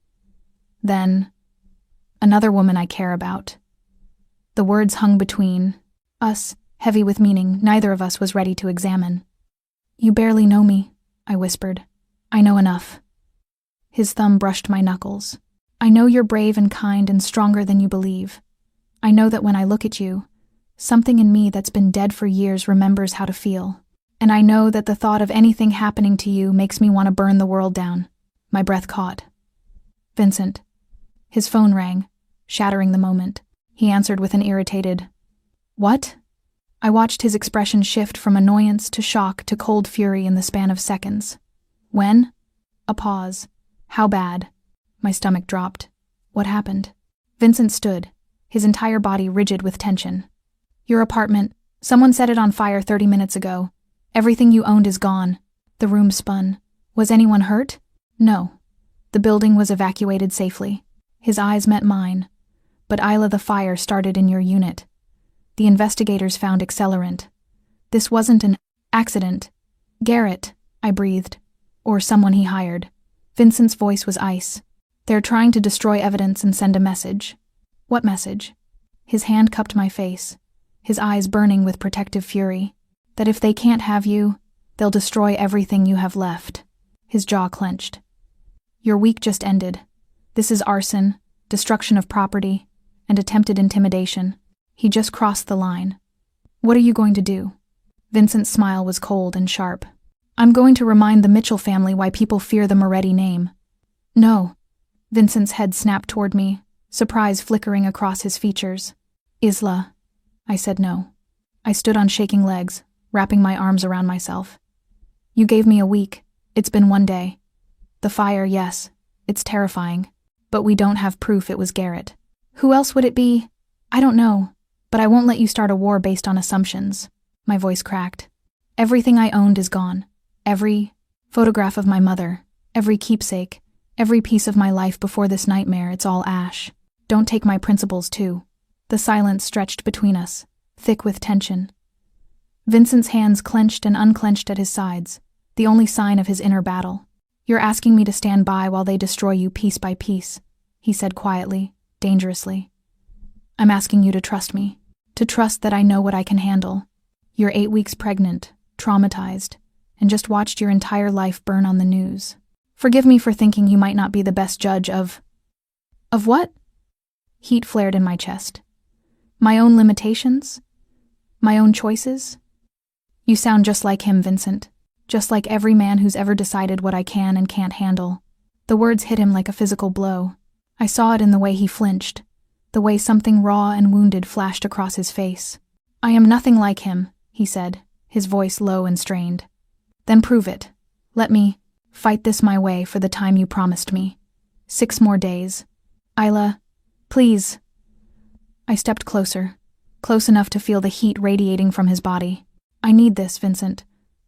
A: Then, another woman I care about. The words hung between us, heavy with meaning neither of us was ready to examine. You barely know me, I whispered. I know enough. His thumb brushed my knuckles. I know you're brave and kind and stronger than you believe. I know that when I look at you, something in me that's been dead for years remembers how to feel. And I know that the thought of anything happening to you makes me want to burn the world down. My breath caught. Vincent. His phone rang, shattering the moment. He answered with an irritated, "What?" I watched his expression shift from annoyance to shock to cold fury in the span of seconds. When? A pause. How bad? My stomach dropped. What happened? Vincent stood, his entire body rigid with tension. Your apartment. Someone set it on fire 30 minutes ago. Everything you owned is gone. The room spun. Was anyone hurt? No. The building was evacuated safely. His eyes met mine. But Isla, the fire started in your unit. The investigators found accelerant. This wasn't an accident. Garrett, I breathed. Or someone he hired. Vincent's voice was ice. They're trying to destroy evidence and send a message. What message? His hand cupped my face, his eyes burning with protective fury. That if they can't have you, they'll destroy everything you have left. His jaw clenched. Your week just ended. This is arson, destruction of property, and attempted intimidation. He just crossed the line. What are you going to do? Vincent's smile was cold and sharp. I'm going to remind the Mitchell family why people fear the Moretti name. No. Vincent's head snapped toward me, surprise flickering across his features. Isla. I said no. I stood on shaking legs, wrapping my arms around myself. You gave me a week. It's been one day. The fire, yes, it's terrifying. But we don't have proof it was Garrett. Who else would it be? I don't know, but I won't let you start a war based on assumptions. My voice cracked. Everything I owned is gone. Every photograph of my mother, every keepsake, every piece of my life before this nightmare, it's all ash. Don't take my principles, too. The silence stretched between us, thick with tension. Vincent's hands clenched and unclenched at his sides, the only sign of his inner battle. You're asking me to stand by while they destroy you piece by piece, he said quietly, dangerously. I'm asking you to trust me, to trust that I know what I can handle. You're 8 weeks pregnant, traumatized, and just watched your entire life burn on the news. Forgive me for thinking you might not be the best judge of what? Heat flared in my chest. My own limitations? My own choices? You sound just like him, Vincent. Just like every man who's ever decided what I can and can't handle. The words hit him like a physical blow. I saw it in the way he flinched, the way something raw and wounded flashed across his face. I am nothing like him, he said, his voice low and strained. Then prove it. Let me fight this my way for the time you promised me. 6 more days. Isla, please. I stepped closer, close enough to feel the heat radiating from his body. I need this, Vincent.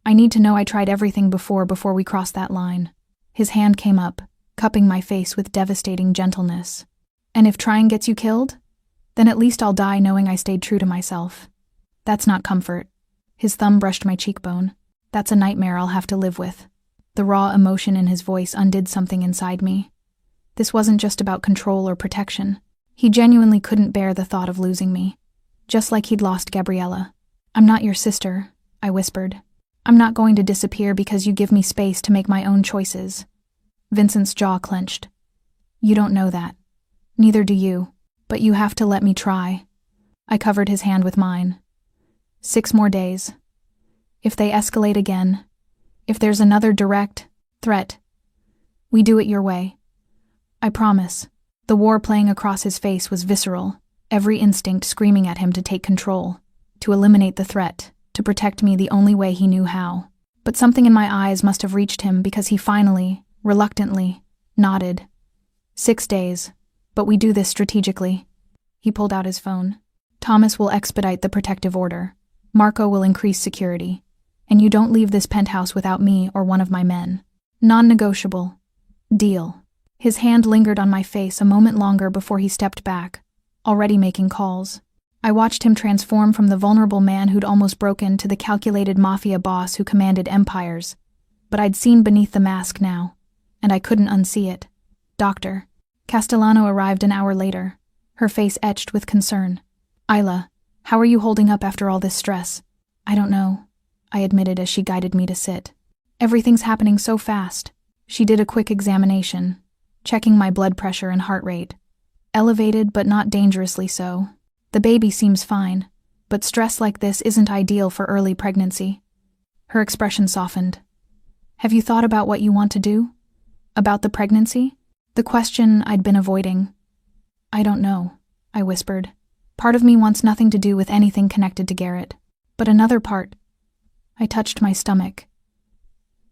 A: I need to know I tried everything before we crossed that line. His hand came up, cupping my face with devastating gentleness. And if trying gets you killed? Then at least I'll die knowing I stayed true to myself. That's not comfort. His thumb brushed my cheekbone. That's a nightmare I'll have to live with. The raw emotion in his voice undid something inside me. This wasn't just about control or protection. He genuinely couldn't bear the thought of losing me. Just like he'd lost Gabriella. I'm not your sister, I whispered. I'm not going to disappear because you give me space to make my own choices. Vincent's jaw clenched. You don't know that. Neither do you. But you have to let me try. I covered his hand with mine. 6 more days. If they escalate again, if there's another direct threat, we do it your way. I promise. The war playing across his face was visceral, every instinct screaming at him to take control, to eliminate the threat, to protect me the only way he knew how. But something in my eyes must have reached him because he finally, reluctantly, nodded. 6 days, but we do this strategically. He pulled out his phone. Thomas will expedite the protective order. Marco will increase security. And you don't leave this penthouse without me or one of my men. Non-negotiable. Deal. His hand lingered on my face a moment longer before he stepped back, already making calls. I watched him transform from the vulnerable man who'd almost broken to the calculated Mafia boss who commanded empires. But I'd seen beneath the mask now, and I couldn't unsee it. Doctor. Castellano arrived an hour later, her face etched with concern. Isla, how are you holding up after all this stress? I don't know, I admitted as she guided me to sit. Everything's happening so fast. She did a quick examination, checking my blood pressure and heart rate. Elevated but not dangerously so. The baby seems fine, but stress like this isn't ideal for early pregnancy. Her expression softened. Have you thought about what you want to do? About the pregnancy? The question I'd been avoiding. I don't know, I whispered. Part of me wants nothing to do with anything connected to Garrett. But another part. I touched my stomach.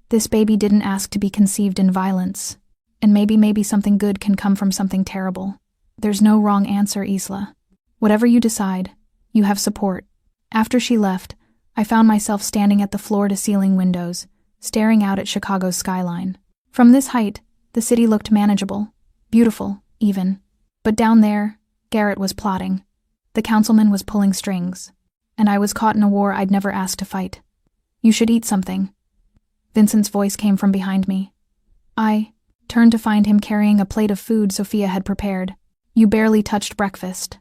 A: This baby didn't ask to be conceived in violence, and maybe something good can come from something terrible. There's no wrong answer, Isla. Whatever you decide, you have support. After she left, I found myself standing at the floor-to-ceiling windows, staring out at Chicago's skyline. From this height, the city looked manageable, beautiful, even. But down there, Garrett was plotting. The councilman was pulling strings, and I was caught in a war I'd never asked to fight. You should eat something. Vincent's voice came from behind me. I turned to find him carrying a plate of food Sophia had prepared. You barely touched breakfast.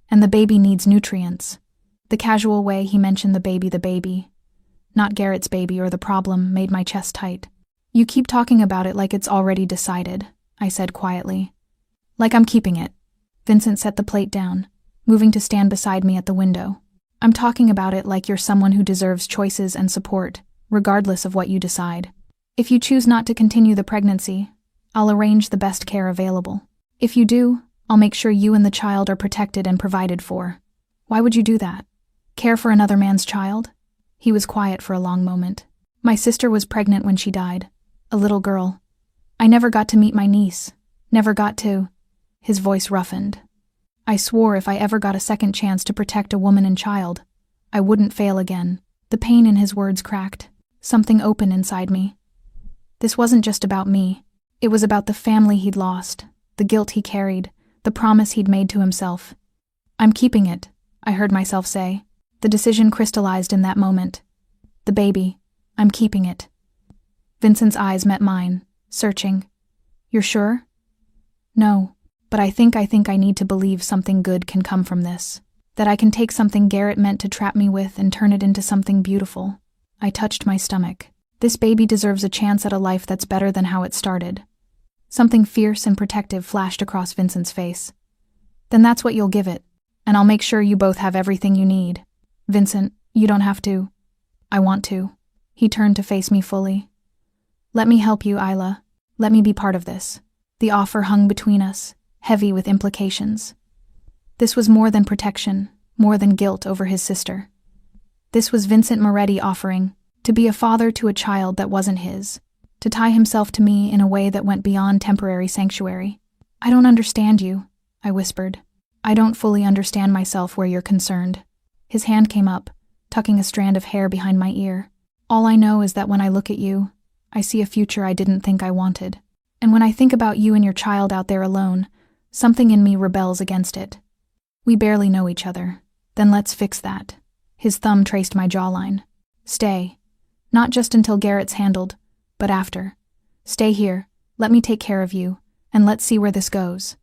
A: And the baby needs nutrients. The casual way he mentioned the baby, not Garrett's baby or the problem, made my chest tight. You keep talking about it like it's already decided, I said quietly. Like I'm keeping it. Vincent set the plate down, moving to stand beside me at the window. I'm talking about it like you're someone who deserves choices and support, regardless of what you decide. If you choose not to continue the pregnancy, I'll arrange the best care available. If you do, I'll make sure you and the child are protected and provided for. Why would you do that? Care for another man's child? He was quiet for a long moment. My sister was pregnant when she died. A little girl. I never got to meet my niece. Never got to. His voice roughened. I swore if I ever got a second chance to protect a woman and child, I wouldn't fail again. The pain in his words cracked. Something opened inside me. This wasn't just about me. It was about the family he'd lost, the guilt he carried, the promise he'd made to himself. I'm keeping it, I heard myself say. The decision crystallized in that moment. The baby. I'm keeping it. Vincent's eyes met mine, searching. You're sure? No, but I think I need to believe something good can come from this. That I can take something Garrett meant to trap me with and turn it into something beautiful. I touched my stomach. This baby deserves a chance at a life that's better than how it started. Something fierce and protective flashed across Vincent's face. Then that's what you'll give it, and I'll make sure you both have everything you need. Vincent, you don't have to. I want to. He turned to face me fully. Let me help you, Isla. Let me be part of this. The offer hung between us, heavy with implications. This was more than protection, more than guilt over his sister. This was Vincent Moretti offering to be a father to a child that wasn't his, to tie himself to me in a way that went beyond temporary sanctuary. I don't understand you, I whispered. I don't fully understand myself where you're concerned. His hand came up, tucking a strand of hair behind my ear. All I know is that when I look at you, I see a future I didn't think I wanted. And when I think about you and your child out there alone, something in me rebels against it. We barely know each other. Then let's fix that. His thumb traced my jawline. Stay. Not just until Garrett's handled, but after. Stay here, let me take care of you, and let's see where this goes.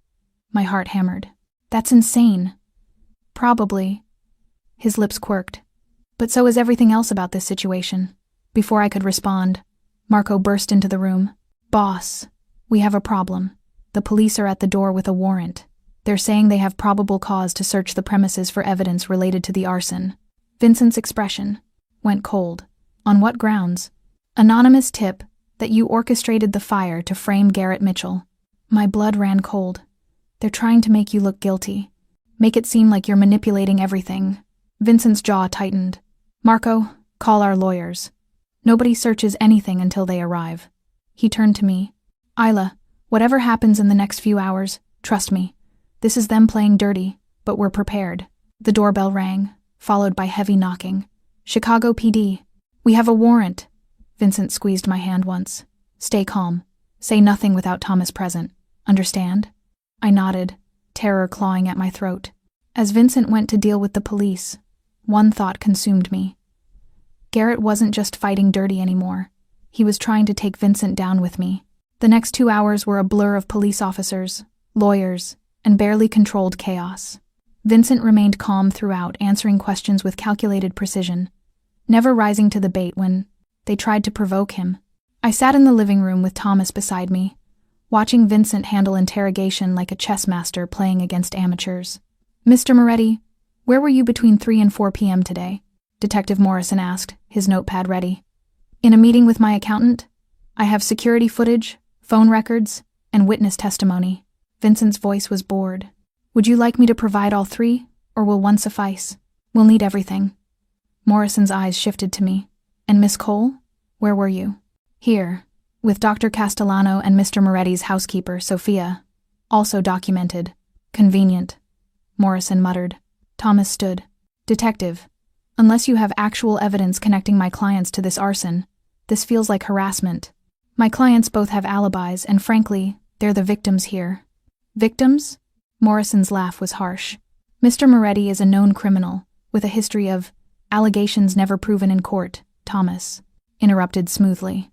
A: My heart hammered. That's insane. Probably. His lips quirked. But so is everything else about this situation. Before I could respond, Marco burst into the room. Boss, we have a problem. The police are at the door with a warrant. They're saying they have probable cause to search the premises for evidence related to the arson. Vincent's expression went cold. On what grounds? Anonymous tip that you orchestrated the fire to frame Garrett Mitchell. My blood ran cold. They're trying to make you look guilty. Make it seem like you're manipulating everything. Vincent's jaw tightened. Marco, call our lawyers. Nobody searches anything until they arrive. He turned to me. Isla, whatever happens in the next few hours, trust me. This is them playing dirty, but we're prepared. The doorbell rang, followed by heavy knocking. Chicago PD. We have a warrant. Vincent squeezed my hand once. Stay calm. Say nothing without Thomas present. Understand? I nodded, terror clawing at my throat. As Vincent went to deal with the police, one thought consumed me. Garrett wasn't just fighting dirty anymore. He was trying to take Vincent down with me. The next 2 hours were a blur of police officers, lawyers, and barely controlled chaos. Vincent remained calm throughout, answering questions with calculated precision, never rising to the bait when they tried to provoke him. I sat in the living room with Thomas beside me, watching Vincent handle interrogation like a chess master playing against amateurs. Mr. Moretti, where were you between 3 and 4 p.m. today? Detective Morrison asked, his notepad ready. In a meeting with my accountant? I have security footage, phone records, and witness testimony. Vincent's voice was bored. Would you like me to provide all 3, or will one suffice? We'll need everything. Morrison's eyes shifted to me. And Miss Cole? Where were you? Here, with Dr. Castellano and Mr. Moretti's housekeeper, Sophia. Also documented. Convenient. Morrison muttered. Thomas stood. Detective, unless you have actual evidence connecting my clients to this arson, this feels like harassment. My clients both have alibis, and frankly, they're the victims here. Victims? Morrison's laugh was harsh. Mr. Moretti is a known criminal, with a history of allegations never proven in court, Thomas interrupted smoothly.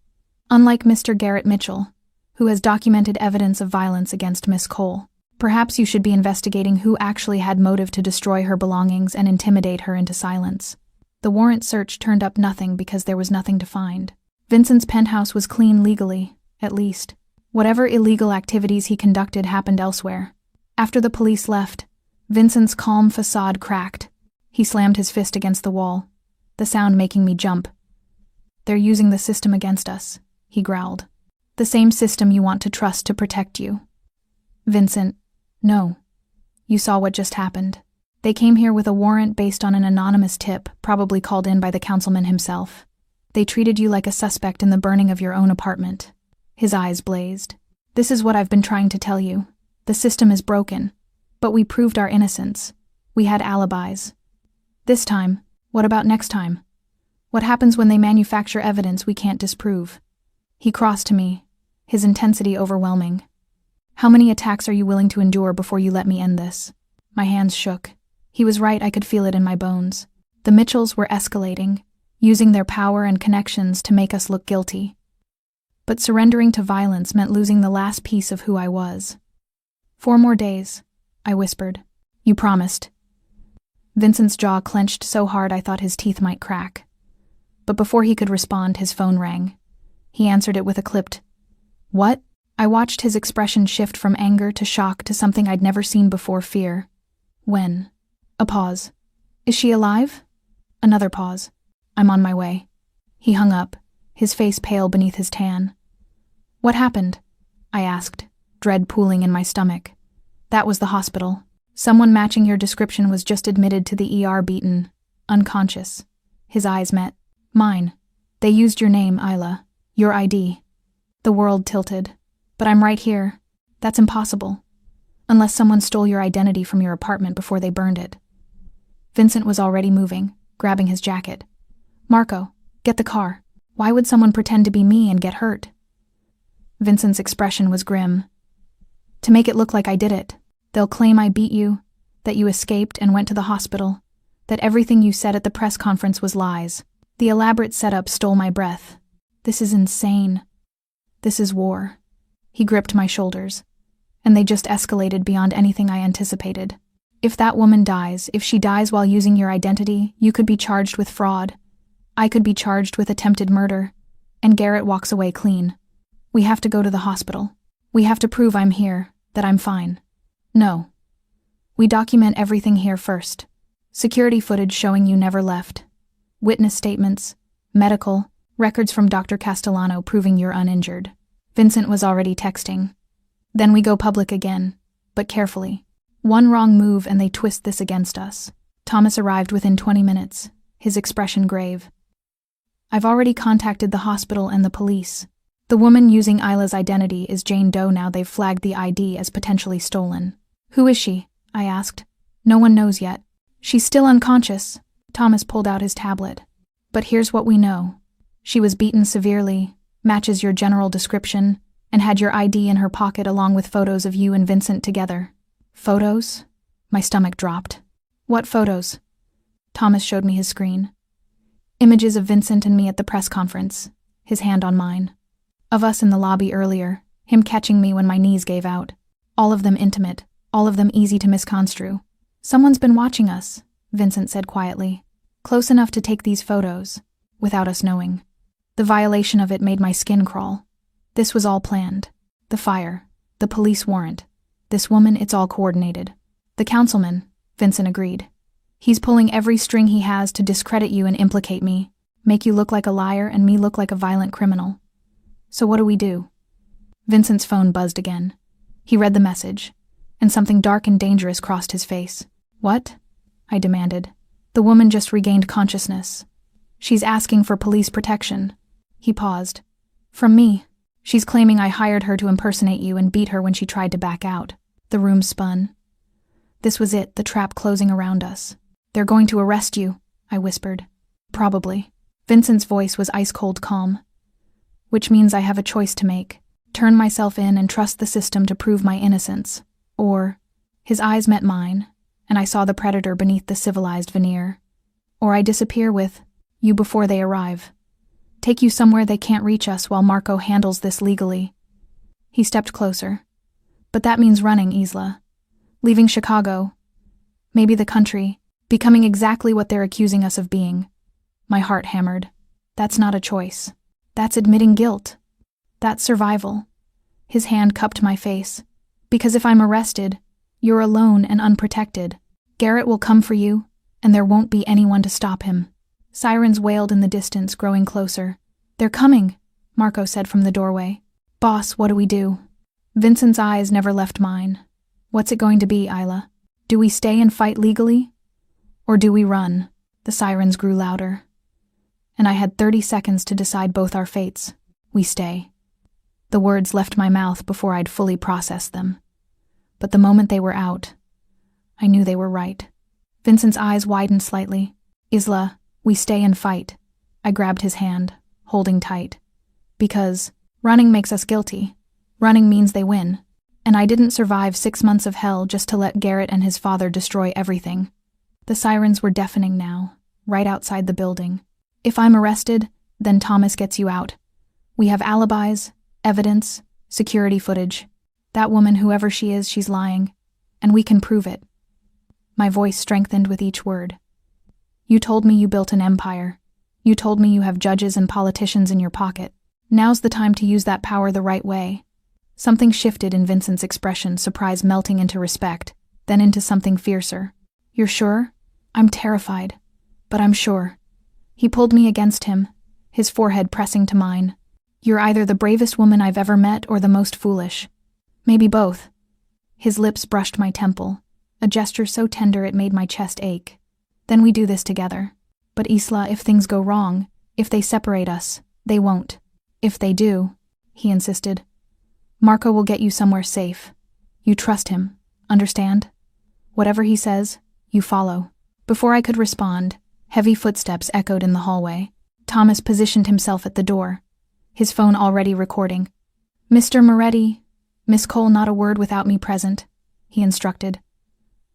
A: Unlike Mr. Garrett Mitchell, who has documented evidence of violence against Miss Cole. Perhaps you should be investigating who actually had motive to destroy her belongings and intimidate her into silence. The warrant search turned up nothing because there was nothing to find. Vincent's penthouse was clean legally, at least. Whatever illegal activities he conducted happened elsewhere. After the police left, Vincent's calm facade cracked. He slammed his fist against the wall, the sound making me jump. "They're using the system against us," he growled. "The same system you want to trust to protect you." "Vincent, no. You saw what just happened. They came here with a warrant based on an anonymous tip, probably called in by the councilman himself. They treated you like a suspect in the burning of your own apartment." His eyes blazed. "This is what I've been trying to tell you. The system is broken. But we proved our innocence. We had alibis. This time, what about next time? What happens when they manufacture evidence we can't disprove?" He crossed to me, his intensity overwhelming. "How many attacks are you willing to endure before you let me end this?" My hands shook. He was right, I could feel it in my bones. The Mitchells were escalating, using their power and connections to make us look guilty. But surrendering to violence meant losing the last piece of who I was. "4 more days," I whispered. "You promised." Vincent's jaw clenched so hard I thought his teeth might crack. But before he could respond, his phone rang. He answered it with a clipped, "What?" I watched his expression shift from anger to shock to something I'd never seen before, fear. "When?" A pause. "Is she alive?" Another pause. "I'm on my way." He hung up, his face pale beneath his tan. "What happened?" I asked, dread pooling in my stomach. "That was the hospital. Someone matching your description was just admitted to the ER, beaten, unconscious." His eyes met mine. "They used your name, Isla. Your ID." The world tilted. "But I'm right here. That's impossible. Unless someone stole your identity from your apartment before they burned it." Vincent was already moving, grabbing his jacket. "Marco, get the car. Why would someone pretend to be me and get hurt?" Vincent's expression was grim. "To make it look like I did it. They'll claim I beat you, that you escaped and went to the hospital, that everything you said at the press conference was lies. The elaborate setup stole my breath. This is insane. This is war." He gripped my shoulders, and they just escalated beyond anything I anticipated. "If that woman dies, if she dies while using your identity, you could be charged with fraud. I could be charged with attempted murder, and Garrett walks away clean. We have to go to the hospital. We have to prove I'm here, that I'm fine." "No. We document everything here first. Security footage showing you never left. Witness statements, medical, records from Dr. Castellano proving you're uninjured." Vincent was already texting. "Then we go public again, but carefully. One wrong move and they twist this against us." Thomas arrived within 20 minutes, his expression grave. "I've already contacted the hospital and the police. The woman using Isla's identity is Jane Doe now they've flagged the ID as potentially stolen." "Who is she?" I asked. "No one knows yet. She's still unconscious." Thomas pulled out his tablet. "But here's what we know. She was beaten severely, matches your general description, and had your ID in her pocket along with photos of you and Vincent together." "Photos?" My stomach dropped. "What photos?" Thomas showed me his screen. Images of Vincent and me at the press conference, his hand on mine. Of us in the lobby earlier, him catching me when my knees gave out. All of them intimate, all of them easy to misconstrue. "Someone's been watching us," Vincent said quietly. "Close enough to take these photos, without us knowing." The violation of it made my skin crawl. This was all planned. The fire, the police warrant. This woman, it's all coordinated. "The councilman," Vincent agreed. "He's pulling every string he has to discredit you and implicate me, make you look like a liar and me look like a violent criminal. So what do we do?" Vincent's phone buzzed again. He read the message, and something dark and dangerous crossed his face. "What?" I demanded. "The woman just regained consciousness. She's asking for police protection." He paused. "From me. She's claiming I hired her to impersonate you and beat her when she tried to back out." The room spun. This was it, the trap closing around us. "They're going to arrest you," I whispered. "Probably." Vincent's voice was ice-cold calm. "Which means I have a choice to make. Turn myself in and trust the system to prove my innocence. Or," his eyes met mine, and I saw the predator beneath the civilized veneer. "Or I disappear with you before they arrive. Take you somewhere they can't reach us while Marco handles this legally." He stepped closer. "But that means running, Isla. Leaving Chicago, maybe the country, becoming exactly what they're accusing us of being. My heart hammered. That's not a choice. That's admitting guilt. That's survival. His hand cupped my face. Because if I'm arrested, you're alone and unprotected. Garrett will come for you, and there won't be anyone to stop him. Sirens wailed in the distance, growing closer. They're coming, Marco said from the doorway. Boss, what do we do? Vincent's eyes never left mine. What's it going to be, Isla? Do we stay and fight legally? Or do we run? The sirens grew louder. And I had 30 seconds to decide both our fates. We stay. The words left my mouth before I'd fully processed them. But the moment they were out, I knew they were right. Vincent's eyes widened slightly. Isla, we stay and fight. I grabbed his hand, holding tight. Because running makes us guilty. Running means they win. And I didn't survive 6 months of hell just to let Garrett and his father destroy everything. The sirens were deafening now, right outside the building. If I'm arrested, then Thomas gets you out. We have alibis, evidence, security footage. That woman, whoever she is, she's lying. And we can prove it. My voice strengthened with each word. You told me you built an empire. You told me you have judges and politicians in your pocket. Now's the time to use that power the right way. Something shifted in Vincent's expression, surprise melting into respect, then into something fiercer. You're sure? I'm terrified. But I'm sure. He pulled me against him, his forehead pressing to mine. You're either the bravest woman I've ever met or the most foolish. Maybe both. His lips brushed my temple, a gesture so tender it made my chest ache. Then we do this together. But Isla, if things go wrong, if they separate us, they won't. If they do, he insisted, Marco will get you somewhere safe. You trust him, understand? Whatever he says, you follow. Before I could respond, heavy footsteps echoed in the hallway. Thomas positioned himself at the door, his phone already recording. Mr. Moretti, Miss Cole, not a word without me present, he instructed.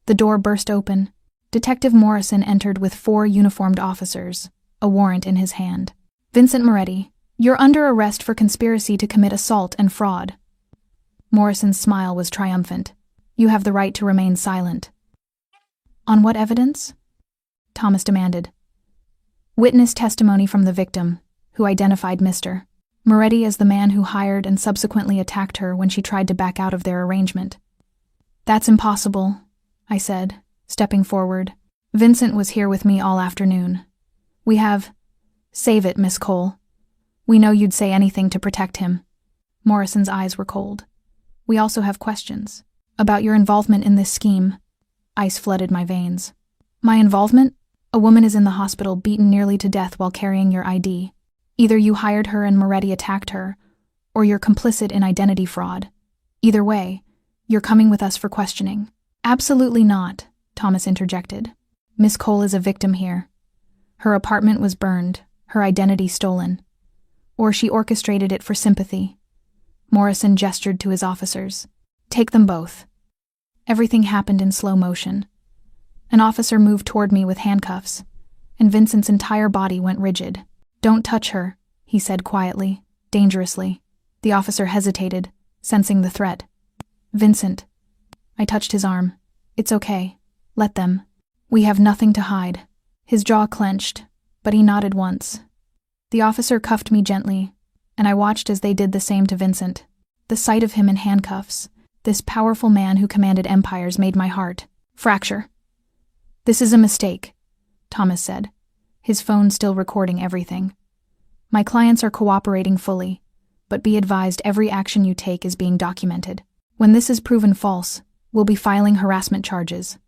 A: The door burst open. Detective Morrison entered with 4 uniformed officers, a warrant in his hand. Vincent Moretti, you're under arrest for conspiracy to commit assault and fraud. Morrison's smile was triumphant. You have the right to remain silent. On what evidence? Thomas demanded. Witness testimony from the victim, who identified Mr. Moretti as the man who hired and subsequently attacked her when she tried to back out of their arrangement. That's impossible, I said, stepping forward. Vincent was here with me all afternoon. We have... Save it, Miss Cole. We know you'd say anything to protect him. Morrison's eyes were cold. We also have questions. About your involvement in this scheme. Ice flooded my veins. My involvement? A woman is in the hospital beaten nearly to death while carrying your ID. Either you hired her and Moretti attacked her, or you're complicit in identity fraud. Either way, you're coming with us for questioning. Absolutely not, Thomas interjected. Miss Cole is a victim here. Her apartment was burned, her identity stolen. Or she orchestrated it for sympathy. Morrison gestured to his officers. Take them both. Everything happened in slow motion. An officer moved toward me with handcuffs, and Vincent's entire body went rigid. Don't touch her, he said quietly, dangerously. The officer hesitated, sensing the threat. Vincent. I touched his arm. It's okay. Let them. We have nothing to hide. His jaw clenched, but he nodded once. The officer cuffed me gently, and I watched as they did the same to Vincent. The sight of him in handcuffs, this powerful man who commanded empires, made my heart fracture. This is a mistake, Thomas said, his phone still recording everything. My clients are cooperating fully, but be advised every action you take is being documented. When this is proven false, we'll be filing harassment charges.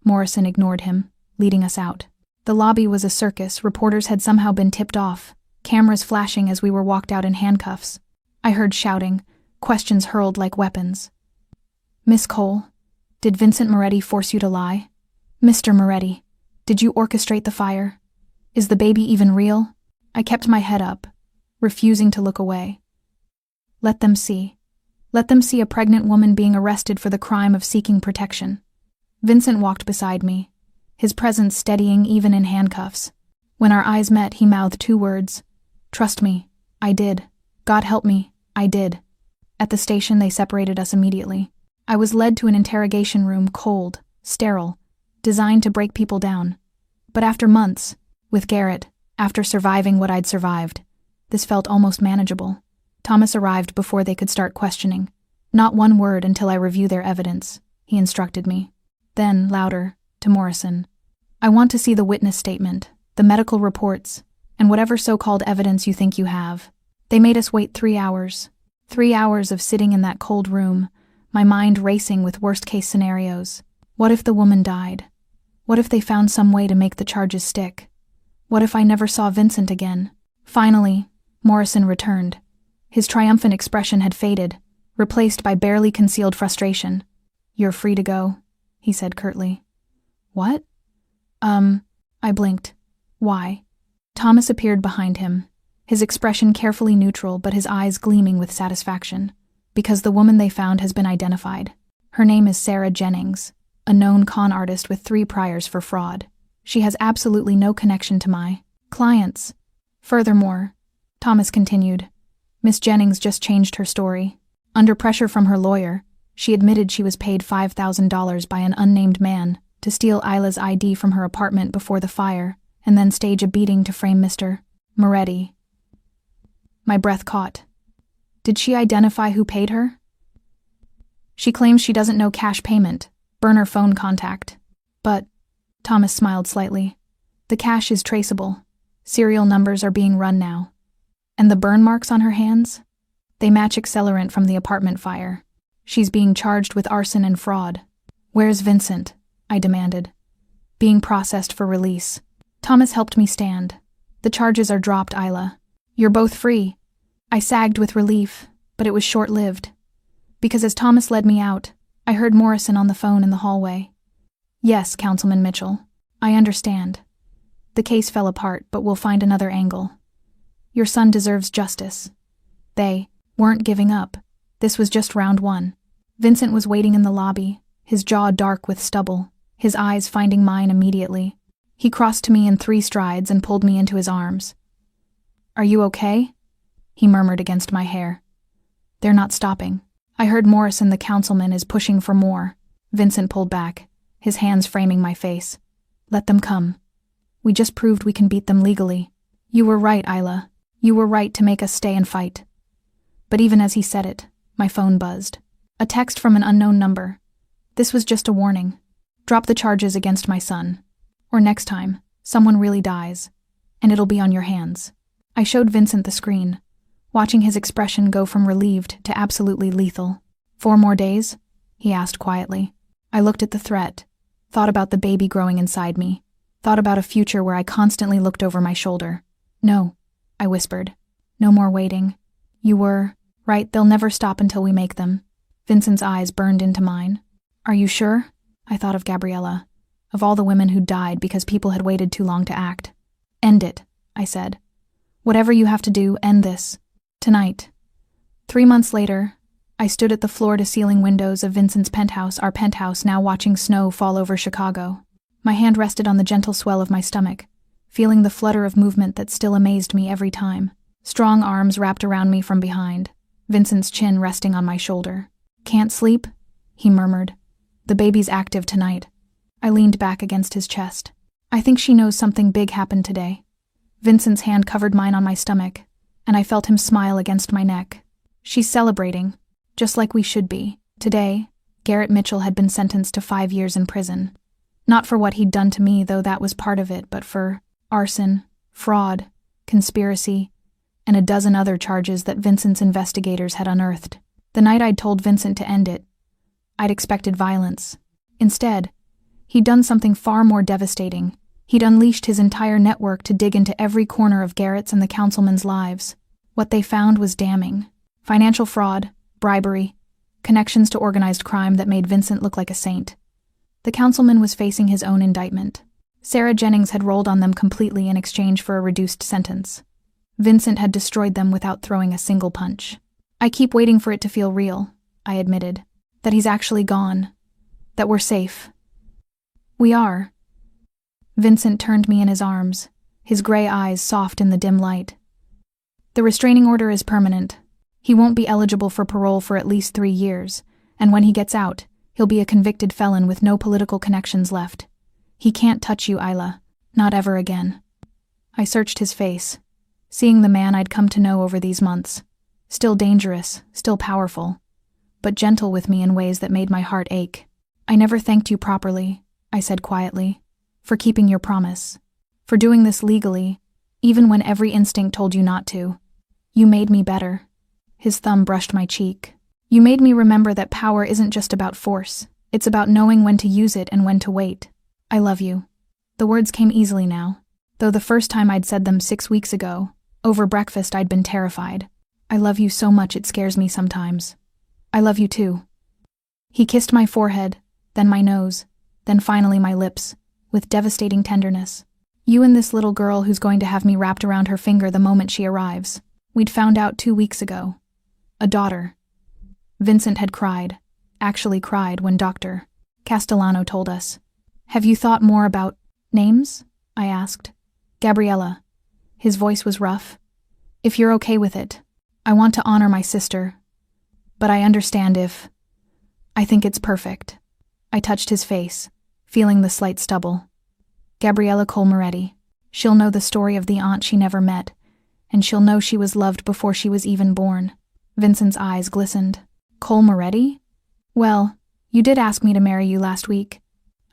A: Morrison ignored him, leading us out. The lobby was a circus. Reporters had somehow been tipped off, cameras flashing as we were walked out in handcuffs. I heard shouting, questions hurled like weapons. Miss Cole, did Vincent Moretti force you to lie? Mr. Moretti, did you orchestrate the fire? Is the baby even real? I kept my head up, refusing to look away. Let them see. Let them see a pregnant woman being arrested for the crime of seeking protection. Vincent walked beside me, his presence steadying even in handcuffs. When our eyes met, he mouthed 2 words. Trust me, I did. God help me, I did. At the station, they separated us immediately. I was led to an interrogation room, cold, sterile, designed to break people down. But after months, with Garrett, after surviving what I'd survived, this felt almost manageable. Thomas arrived before they could start questioning. "Not one word until I review their evidence," he instructed me. Then, louder, to Morrison, "I want to see the witness statement, the medical reports, and whatever so-called evidence you think you have." They made us wait 3 hours. 3 hours of sitting in that cold room, my mind racing with worst-case scenarios. What if the woman died? What if they found some way to make the charges stick? What if I never saw Vincent again? Finally, Morrison returned. His triumphant expression had faded, replaced by barely concealed frustration. "You're free to go," he said curtly. "What?" I blinked. "Why?" Thomas appeared behind him, his expression carefully neutral but his eyes gleaming with satisfaction. "Because the woman they found has been identified. Her name is Sarah Jennings, a known con artist with 3 priors for fraud. She has absolutely no connection to my clients. Furthermore," Thomas continued, "Miss Jennings just changed her story. Under pressure from her lawyer, she admitted she was paid $5,000 by an unnamed man to steal Isla's ID from her apartment before the fire and then stage a beating to frame Mr. Moretti." My breath caught. Did she identify who paid her? "She claims she doesn't know cash payment, burner phone contact. But," Thomas smiled slightly, "the cash is traceable. Serial numbers are being run now. And the burn marks on her hands? They match accelerant from the apartment fire. She's being charged with arson and fraud." "Where's Vincent?" I demanded. "Being processed for release." Thomas helped me stand. "The charges are dropped, Isla. You're both free." I sagged with relief, but it was short-lived. Because as Thomas led me out, I heard Morrison on the phone in the hallway. "Yes, Councilman Mitchell, I understand. The case fell apart, but we'll find another angle. Your son deserves justice." They weren't giving up. This was just round 1. Vincent was waiting in the lobby, his jaw dark with stubble, his eyes finding mine immediately. He crossed to me in 3 strides and pulled me into his arms. "Are you okay?" he murmured against my hair. "They're not stopping." I heard Morrison, the councilman, is pushing for more. Vincent pulled back, his hands framing my face. "Let them come. We just proved we can beat them legally. You were right, Isla. You were right to make us stay and fight." But even as he said it, my phone buzzed. A text from an unknown number. This was just a warning. "Drop the charges against my son. Or next time, someone really dies, and it'll be on your hands." I showed Vincent the screen, watching his expression go from relieved to absolutely lethal. 4 more days?" he asked quietly. I looked at the threat, thought about the baby growing inside me, thought about a future where I constantly looked over my shoulder. "No," I whispered. "No more waiting. You were right, they'll never stop until we make them." Vincent's eyes burned into mine. "Are you sure?" I thought of Gabriella, of all the women who died because people had waited too long to act. "End it," I said. "Whatever you have to do, end this. Tonight." 3 months later, I stood at the floor-to-ceiling windows of Vincent's penthouse, our penthouse now watching snow fall over Chicago. My hand rested on the gentle swell of my stomach, feeling the flutter of movement that still amazed me every time. Strong arms wrapped around me from behind, Vincent's chin resting on my shoulder. "Can't sleep?" he murmured. "The baby's active tonight." I leaned back against his chest. "I think she knows something big happened today." Vincent's hand covered mine on my stomach, and I felt him smile against my neck. "She's celebrating, just like we should be." Today, Garrett Mitchell had been sentenced to 5 years in prison. Not for what he'd done to me, though that was part of it, but for arson, fraud, conspiracy, and a dozen other charges that Vincent's investigators had unearthed. The night I'd told Vincent to end it, I'd expected violence. Instead, he'd done something far more devastating. He'd unleashed his entire network to dig into every corner of Garrett's and the councilmen's lives. What they found was damning. Financial fraud, bribery, connections to organized crime that made Vincent look like a saint. The councilman was facing his own indictment. Sarah Jennings had rolled on them completely in exchange for a reduced sentence. Vincent had destroyed them without throwing a single punch. "I keep waiting for it to feel real," I admitted. "That he's actually gone. That we're safe." "We are." Vincent turned me in his arms, his gray eyes soft in the dim light. "The restraining order is permanent. He won't be eligible for parole for at least 3 years, And when he gets out, he'll be a convicted felon with no political connections left. He can't touch you, Isla. Not ever again. I searched his face, seeing the man I'd come to know over these months. Still dangerous, still powerful, but gentle with me in ways that made my heart ache. I never thanked you properly, I said quietly, for keeping your promise, for doing this legally, even when every instinct told you not to. You made me better. His thumb brushed my cheek. You made me remember that power isn't just about force. It's about knowing when to use it and when to wait. I love you. The words came easily now, though the first time I'd said them 6 weeks ago, over breakfast I'd been terrified. I love you so much it scares me sometimes. I love you too. He kissed my forehead, then my nose, then finally my lips, with devastating tenderness. You and this little girl who's going to have me wrapped around her finger the moment she arrives. We'd found out 2 weeks ago. A daughter. Vincent had cried, actually cried when Dr. Castellano told us. Have you thought more about names? I asked. Gabriella. His voice was rough. If you're okay with it. I want to honor my sister. But I understand if... I think it's perfect. I touched his face, feeling the slight stubble. Gabriella Colmeretti. She'll know the story of the aunt she never met, and she'll know she was loved before she was even born. Vincent's eyes glistened. Colmeretti? Well, you did ask me to marry you last week.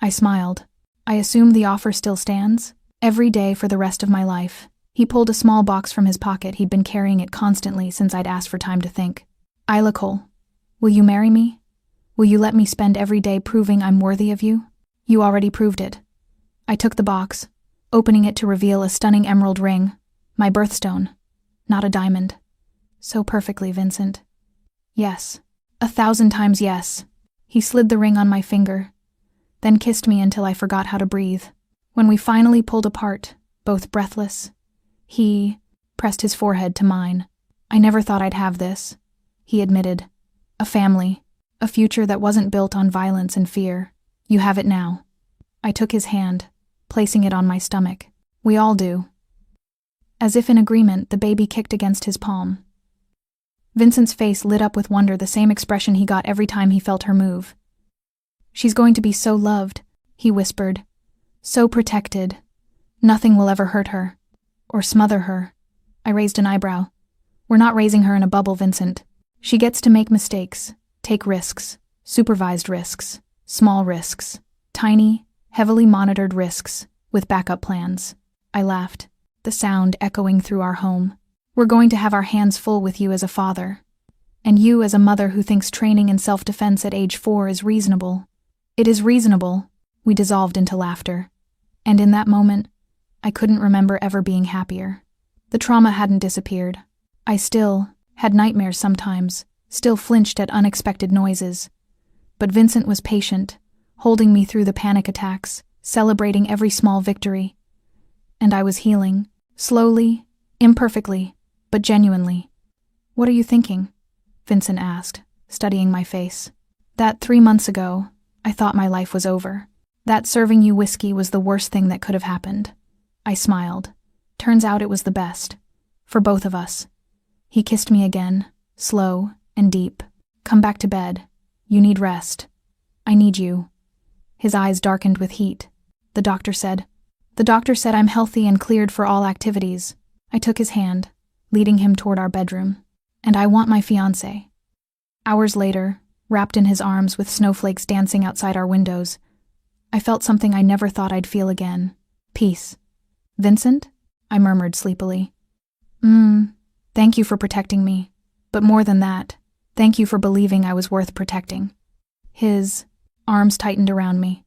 A: I smiled. I assume the offer still stands? Every day for the rest of my life. He pulled a small box from his pocket. He'd been carrying it constantly since I'd asked for time to think. Isla Cole, will you marry me? Will you let me spend every day proving I'm worthy of you? You already proved it. I took the box, opening it to reveal a stunning emerald ring, my birthstone, not a diamond. So perfectly, Vincent. Yes, 1,000 times yes. He slid the ring on my finger, then kissed me until I forgot how to breathe. When we finally pulled apart, both breathless, he pressed his forehead to mine. I never thought I'd have this, he admitted. A family, a future that wasn't built on violence and fear. You have it now. I took his hand, placing it on my stomach. We all do. As if in agreement, the baby kicked against his palm. Vincent's face lit up with wonder, the same expression he got every time he felt her move. She's going to be so loved, he whispered. So protected. Nothing will ever hurt her. Or smother her. I raised an eyebrow. We're not raising her in a bubble, Vincent. She gets to make mistakes, take risks, supervised risks, small risks, tiny, heavily monitored risks, with backup plans. I laughed, the sound echoing through our home. We're going to have our hands full with you as a father. And you as a mother who thinks training in self-defense at age 4 is reasonable. It is reasonable. We dissolved into laughter. And in that moment, I couldn't remember ever being happier. The trauma hadn't disappeared. I still had nightmares sometimes, still flinched at unexpected noises. But Vincent was patient, holding me through the panic attacks, celebrating every small victory. And I was healing, slowly, imperfectly, but genuinely. What are you thinking? Vincent asked, studying my face. That 3 months ago, I thought my life was over. That serving you whiskey was the worst thing that could have happened. I smiled. Turns out it was the best. For both of us. He kissed me again, slow and deep. Come back to bed. You need rest. I need you. His eyes darkened with heat. The doctor said I'm healthy and cleared for all activities. I took his hand, leading him toward our bedroom. And I want my fiancé. Hours later, wrapped in his arms with snowflakes dancing outside our windows, I felt something I never thought I'd feel again. Peace. Vincent? I murmured sleepily. Thank you for protecting me. But more than that, thank you for believing I was worth protecting. His arms tightened around me.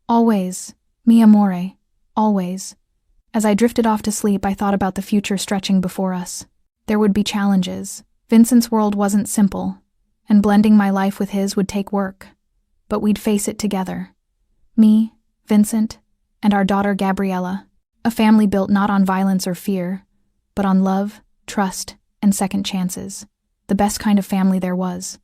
A: Always, mi amore, always. As I drifted off to sleep, I thought about the future stretching before us. There would be challenges. Vincent's world wasn't simple, and blending my life with his would take work. But we'd face it together. Me, Vincent, and our daughter Gabriella. A family built not on violence or fear, but on love, trust, and second chances. The best kind of family there was.